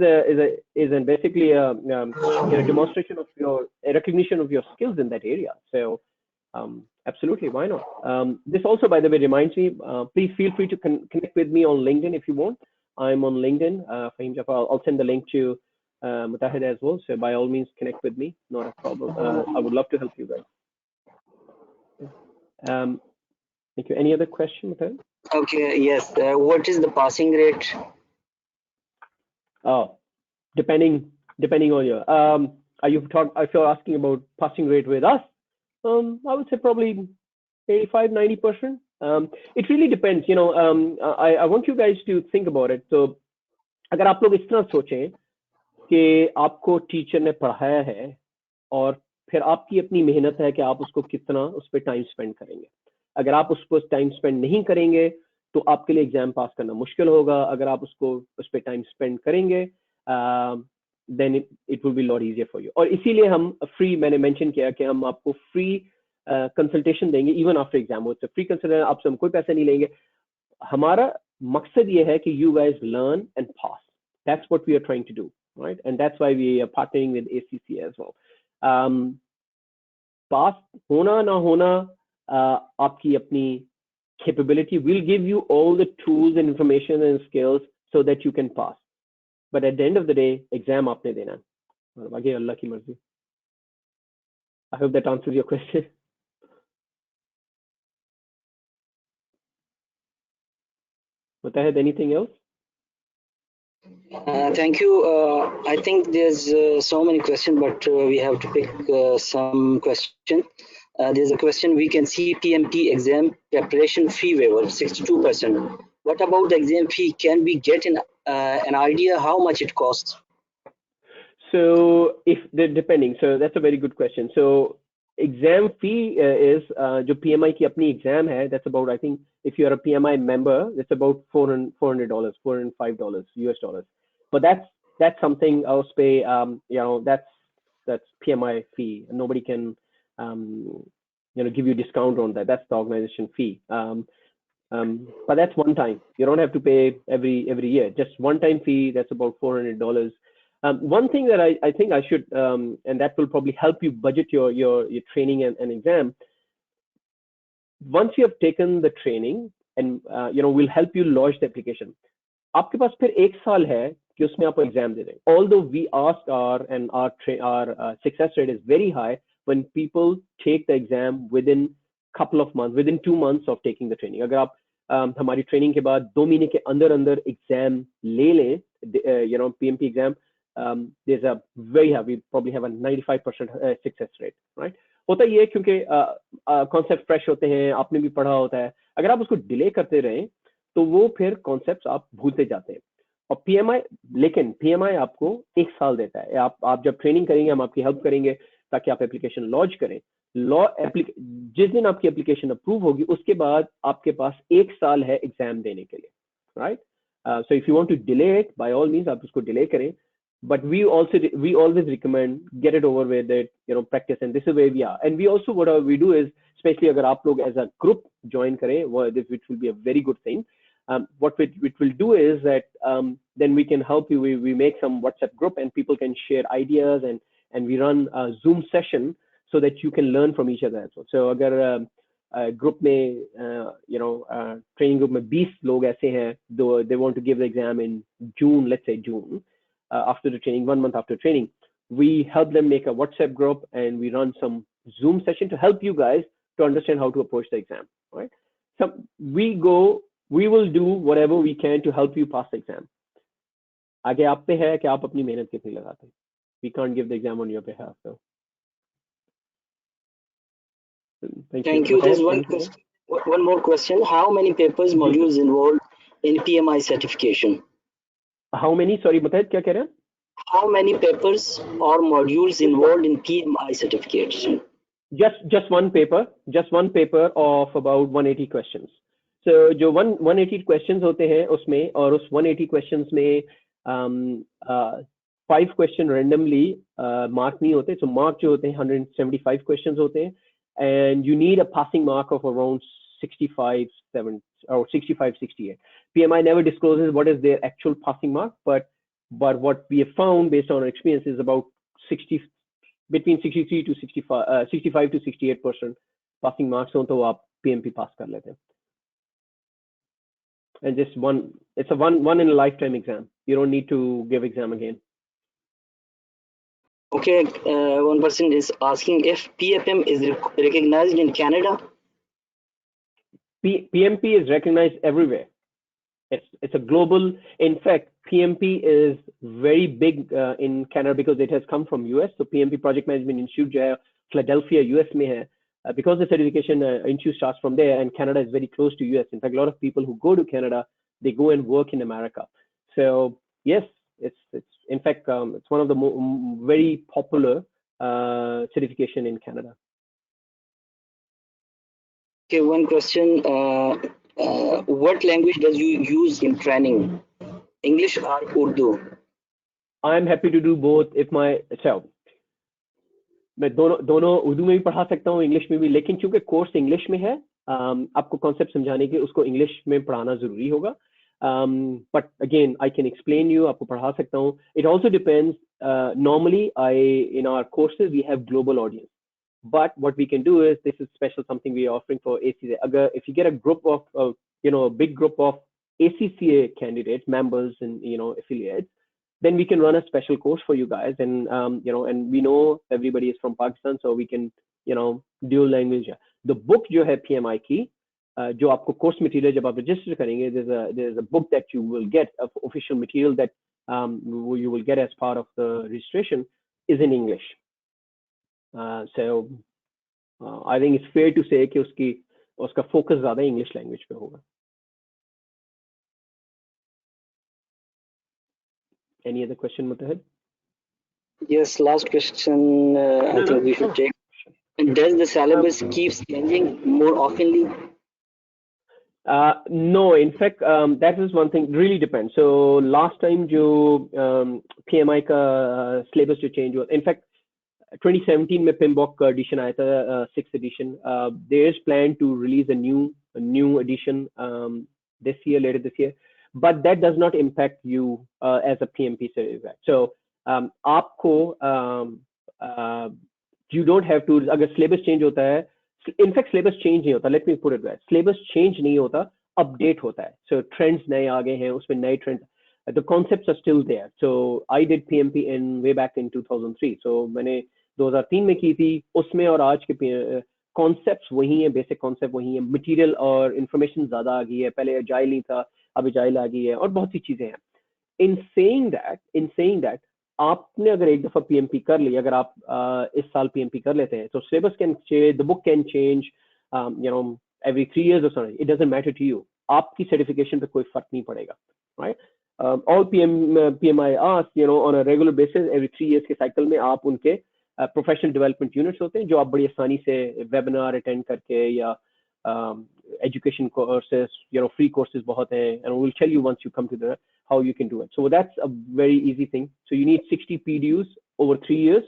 basically a demonstration of a recognition of your skills in that area. So absolutely, why not? This also, by the way, reminds me. Please feel free to connect with me on LinkedIn if you want. I'm on LinkedIn. Fahim Jafar. I'll send the link to Mutahid as well. So by all means, connect with me. Not a problem. I would love to help you guys. Thank you. Any other question, Mutahid? Okay. Yes. What is the passing rate? Oh, depending on your if you're asking about passing rate with us, I would say probably 85-90%. It really depends. I want you guys to think about it. So अगर आप लोग इस तरह सोचें कि आपको teacher ने पढ़ाया है और फिर आपकी अपनी मेहनत है कि आप उसको कितना उस पर टाइम स्पेंड करेंगे। अगर आप उस पर टाइम स्पेंड नहीं करेंगे तो आपके लिए एग्जाम पास करना मुश्किल होगा। अगर आप उसको उस पर टाइम स्पेंड करेंगे then it will be lot easier for you. और इसीलिए हम फ्री, मैंने मेंशन किया कि हम आपको फ्री कंसल्टेशन देंगे इवन आफ्टर एग्जाम। वो फ्री कंसल्टेशन, आपसे हम कोई पैसे नहीं लेंगे। हमारा मकसद ये है कि you guys learn and pass. That's what we are trying to do, right? And that's why we are partnering with ACC as well. Pass होना ना होना आपकी अपनी capability will give you all the tools and information and skills so that you can pass. But at the end of the day, exam आपने देना है, और बाकी अल्लाह की मर्जी। I hope that answers your question. Mutahid, anything else? Thank you. I think there's so many questions, but we have to pick some question. There's a question, we can see PMP exam preparation fee waiver 62%. What about the exam fee? Can we get an idea how much it costs? So if they're depending, so that's a very good question. So exam fee is जो PMI की अपनी exam है, that's about, I think if you're a PMI member, it's about $400, $405 US dollars. But that's something else pay, you know, that's PMI fee. Nobody can you know, give you discount on that. That's the organization fee. But that's one time. You don't have to pay every year. Just one time fee. That's about $400. One thing that I think I should, and that will probably help you budget your training and exam. Once you have taken the training, and you know, we'll help you lodge the application. आपके पास फिर एक साल है कि उसमें आप exam दे दें. Although we asked our success rate is very high when people take the exam within couple of months, within 2 months of taking the training. अगर आप हमारी ट्रेनिंग के बाद 2 महीने के अंदर एग्जाम ले लें, you know, PMP exam, there's a very high, we probably have a 95% success rate, right? होता ये है क्योंकि कॉन्सेप्ट फ्रेश होते हैं, आपने भी पढ़ा होता है. अगर आप उसको डिले करते रहें तो वो फिर कॉन्सेप्ट्स आप भूलते जाते हैं. और लेकिन PMI आपको 1 साल देता है. आप जब ट्रेनिंग करेंगे, हम आपकी हेल्प करेंगे ताकि आप एप्लीकेशन लॉन्च करें. जिस दिन आपकी एप्लीकेशन अप्रूव होगी उसके बाद आपके पास 1 साल है एग्जाम देने के लिए, right? So if you want to delay it, by all means आप उसको डिले करें. But we always recommend get it over with it, you know, practice, and this is where we are. And we also, what we do is, especially agar aap log as a group join kare, which will be a very good thing. What it will do is that then we can help you. We make some WhatsApp group and people can share ideas, and we run a Zoom session so that you can learn from each other as well. So agar group में you know training group में 20 लोग ऐसे हैं, though they want to give the exam in June, let's say June. After the training, 1 month after training, we help them make a WhatsApp group and we run some Zoom session to help you guys to understand how to approach the exam, right? So we will do whatever we can to help you pass the exam. आगे आप पे है कि आप अपनी मेहनत कितनी लगाते हैं. We can't give the exam on your behalf, so. Thank you. There's one more question. How many papers, modules involved in PMI certification? How many? Sorry, Mutahid, क्या कह रहे हैं? How many papers or modules involved in PMI certificates? Just one paper of about 180 questions. So जो 180 questions होते हैं उसमें, और उस 180 questions में 5 question randomly mark नहीं होते. So mark जो होते हैं 175 questions होते हैं, and you need a passing mark of around 65-68. PMI never discloses what is their actual passing mark, but what we have found based on our experience is about between 63 to 65 to 68% passing marks हो तो आप PMP pass कर लेते हैं. And just it's a one in a lifetime exam. You don't need to give exam again. Okay, one person is asking if PFM is recognized in Canada. PMP is recognized everywhere. It's a global. In fact, PMP is very big in Canada because it has come from US. So PMP Project Management Institute जो है Philadelphia, US में है. Because the certification institute starts from there, and Canada is very close to US. In fact, a lot of people who go to Canada, they go and work in America. So yes, it's In fact, it's one of the very popular certification in Canada. Okay, one question. What language does you use in training? English or Urdu? I'm happy to do both. If my so मैं दोनों उर्दू में भी पढ़ा सकता हूँ, English में भी, लेकिन चूंकि कोर्स इंग्लिश में है, आपको कॉन्सेप्ट समझाने के उसको इंग्लिश में पढ़ाना जरूरी होगा. But again, I can explain you, आपको पढ़ा सकता हूँ. It also depends. Normally, in our courses we have global audience, but what we can do is, this is special something we are offering for ACCA. If you get a group of a big group of ACCA candidates, members, and affiliates, then we can run a special course for you guys. And and we know everybody is from Pakistan, so we can dual language. The book जो है PMI की, जो आपको course material जब आप register करेंगे, there's a book that you will get, official material that you will get as part of the registration, is in English. So I think it's fair to say कि उसका focus ज़्यादा English language पे होगा. Any other question, Mutahid? Yes, last question. I think we should take. Does the syllabus keeps changing more oftenly? No, in fact, that is one thing. Really depends. So last time जो PMI का syllabus जो change हुआ, in fact 2017 में PMBOK का edition आया था, 6th edition. There is plan to release a new edition later this year, but that does not impact you as a PMP certificate. So आपको you don't have to, अगर syllabus change होता है, in fact syllabus change नहीं होता, let me put it right, syllabus change नहीं होता, update होता है. So trends नए आ गए हैं, उसमें नए trends, the concepts are still there. So I did PMP way back in 2003. So मैंने 2003 में की थी, उसमें और आज के concepts वही हैं, basic concept वही हैं, material और information ज़्यादा आ गई है, पहले agile नहीं था, अब agile आ गई है, और बहुत सी चीजें हैं. In saying that, आपने अगर एक दफा PMP कर ली, अगर आप इस साल PMP कर लेते हैं, तो syllabus can change, the book can change, every 3 years or something. It doesn't matter to you. आपकी certification पे कोई फर्क नहीं पड़ेगा, right? All PMI asks, on a regular basis, every 3 years के cycle में आप उनके professional development units होते हैं, जो आप बड़ी आसानी से webinar attend करके, या education courses, free courses बहुत हैं, and we'll tell you once you come to how you can do it. So that's a very easy thing. So you need 60 PDUs over 3 years.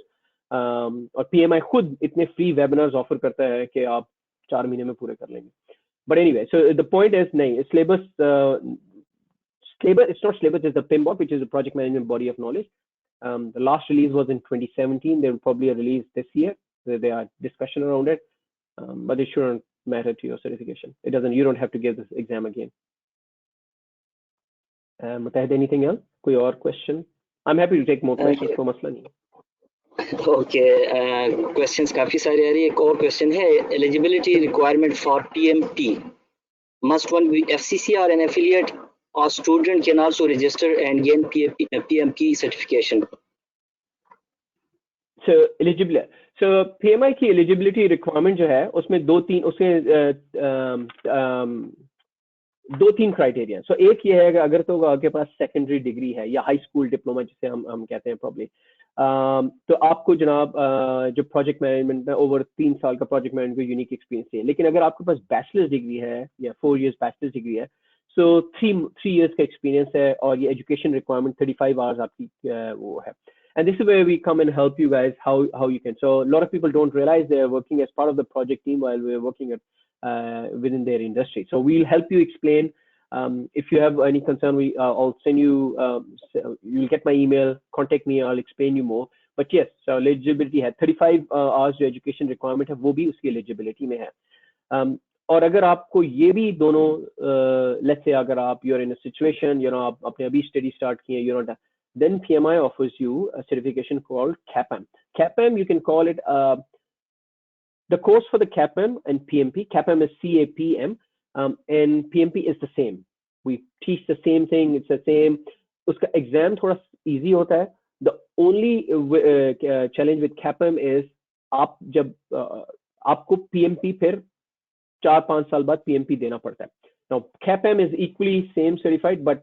और PMI खुद इतने free webinars offer करता है कि आप 4 महीने में पूरे कर लेंगे. But anyway, so the point is, नहीं, syllabus, it's not syllabus, it's the PMBOK, which is a project management body of knowledge. The last release was in 2017. There will probably a release this year. There are discussion around it, but it shouldn't matter to your certification. You don't have to give this exam again. Mutahid, anything else? कोई और question? I'm happy to take more questions. कोई मसला नहीं है. Okay, questions काफी सारे आ रही है. एक और question है, eligibility requirement for PMP. Must one be FCC or an affiliate, or student can also register and gain PMP certification? So eligibility. So PMI की eligibility requirement जो है, उसमें दो तीन क्राइटेरिया. सो एक ये है कि अगर तो आपके पास सेकेंडरी डिग्री है या हाई स्कूल डिप्लोमा जिसे हम कहते हैं प्रॉब्ली, तो आपको जनाब जो प्रोजेक्ट मैनेजमेंट में ओवर 3 साल का प्रोजेक्ट मैनेजमेंट का यूनिक एक्सपीरियंस है. लेकिन अगर आपके पास बैचलर्स डिग्री है या 4 years बैचलर्स डिग्री है, सो 3 years का एक्सपीरियंस है, और ये एजुकेशन रिक्वायरमेंट 35 hours आपकी वो है. And this is where we come and help you guys how you can. So a lot of people don't realize they are working as part of the project team while we're working within their industry. So we'll help you explain. If you have any concern, I'll send you. You'll get my email. Contact me. I'll explain you more. But yes, so eligibility है 35 hours जो education requirement है, वो भी उसकी eligibility में है. और अगर आपको ये भी दोनों, let's say अगर आप you're in a situation, आप अपने अभी study start किए, then PMI offers you a certification called CAPM. CAPM, you can call it the course for the CAPM and PMP. CAPM is CAPM, and PMP is the same. We teach the same thing. It's the same. उसका exam थोड़ा easy होता है. The only challenge with CAPM is आप जब आपको PMP फिर 4-5 साल बाद PMP देना पड़ता है. Now, CAPM is equally same certified, but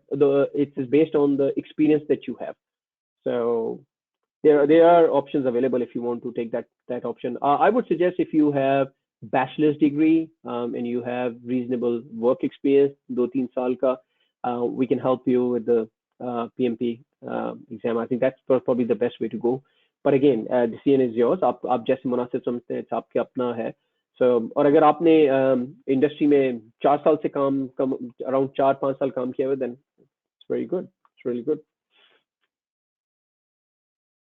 it is based on the experience that you have. So there are options available if you want to take that option. I would suggest if you have bachelor's degree and you have reasonable work experience, 2-3 साल का, we can help you with the PMP exam. I think that's probably the best way to go. But again, decision is yours. आप जैसे मुनासिब समझते हैं, आपके अपना है. So, और अगर आपने इंडस्ट्री में 4 साल से काम अराउंड 4-5 साल काम किया हुआ, then it's very good. It's really good.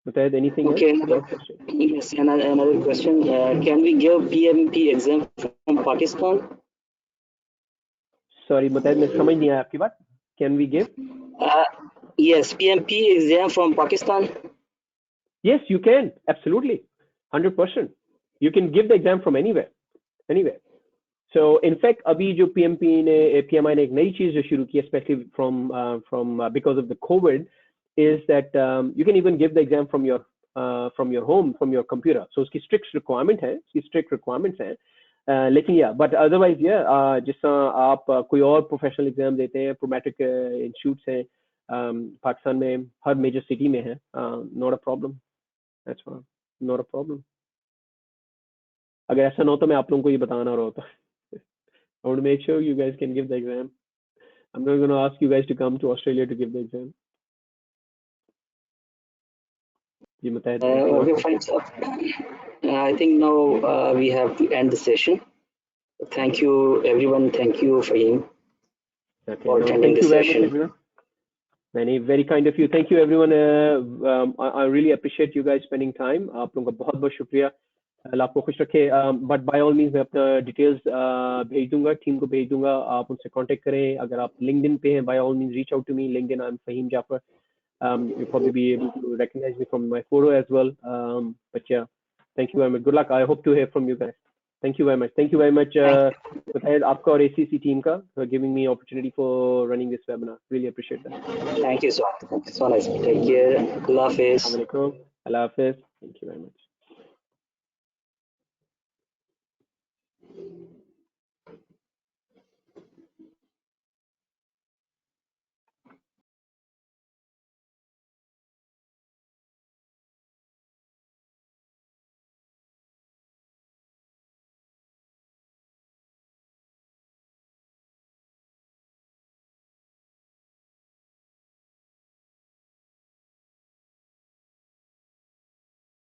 Mutahid, anything Okay, else? yes, another question. Can we give PMP exam from Pakistan? Sorry, Mutahid, मैं समझ नहीं आया आपकी बात. Can we give? Uh, yes, PMP exam from Pakistan. Yes, you can. Absolutely. 100%. You can give the exam from anywhere. Anywhere. So, in fact, अभी जो PMI ने एक नई चीज जो शुरू की, especially from because of the COVID, is that you can even give the exam from your home, from your computer. So उसकी strict requirement है, उसकी strict requirements हैं. लेकिन but otherwise जिस तरह आप कोई और professional exam देते हैं, prometric institutes हैं पाकिस्तान में हर major city में है, not a problem. That's fine. Not a problem. अगर ऐसा ना हो तो मैं आप लोगों को ये बताना रहा होता. I want to make sure you guys can give the exam. I'm not going to ask you guys to come to Australia to give the exam. Okay, fine. So, I think now we have to end the session. Thank you, everyone. Thank you, Fahim, for attending the session. Much, everyone. Very kind of you. Thank you, everyone. I really appreciate you guys spending time. आप लोगों का बहुत बहुत शुक्रिया. अल्लाह आपको खुश रखे. But by all means मैं अपना details भेज दूंगा, टीम को भेज दूंगा. आप उनसे contact करें. अगर आप LinkedIn पे हैं, by all means reach out to me. LinkedIn, I'm Fahim Jafar. You'll probably be able to recognize me from my photo as well. But yeah, thank you very much. Good luck. I hope to hear from you guys. Thank you very much. Thank you very much, आपका और ACC team का for giving me opportunity for running this webinar. Really appreciate that. Thank you so much. So nice. Take care. Allah Hafiz. Assalamu alaikum. Allah Hafiz. Thank you very much.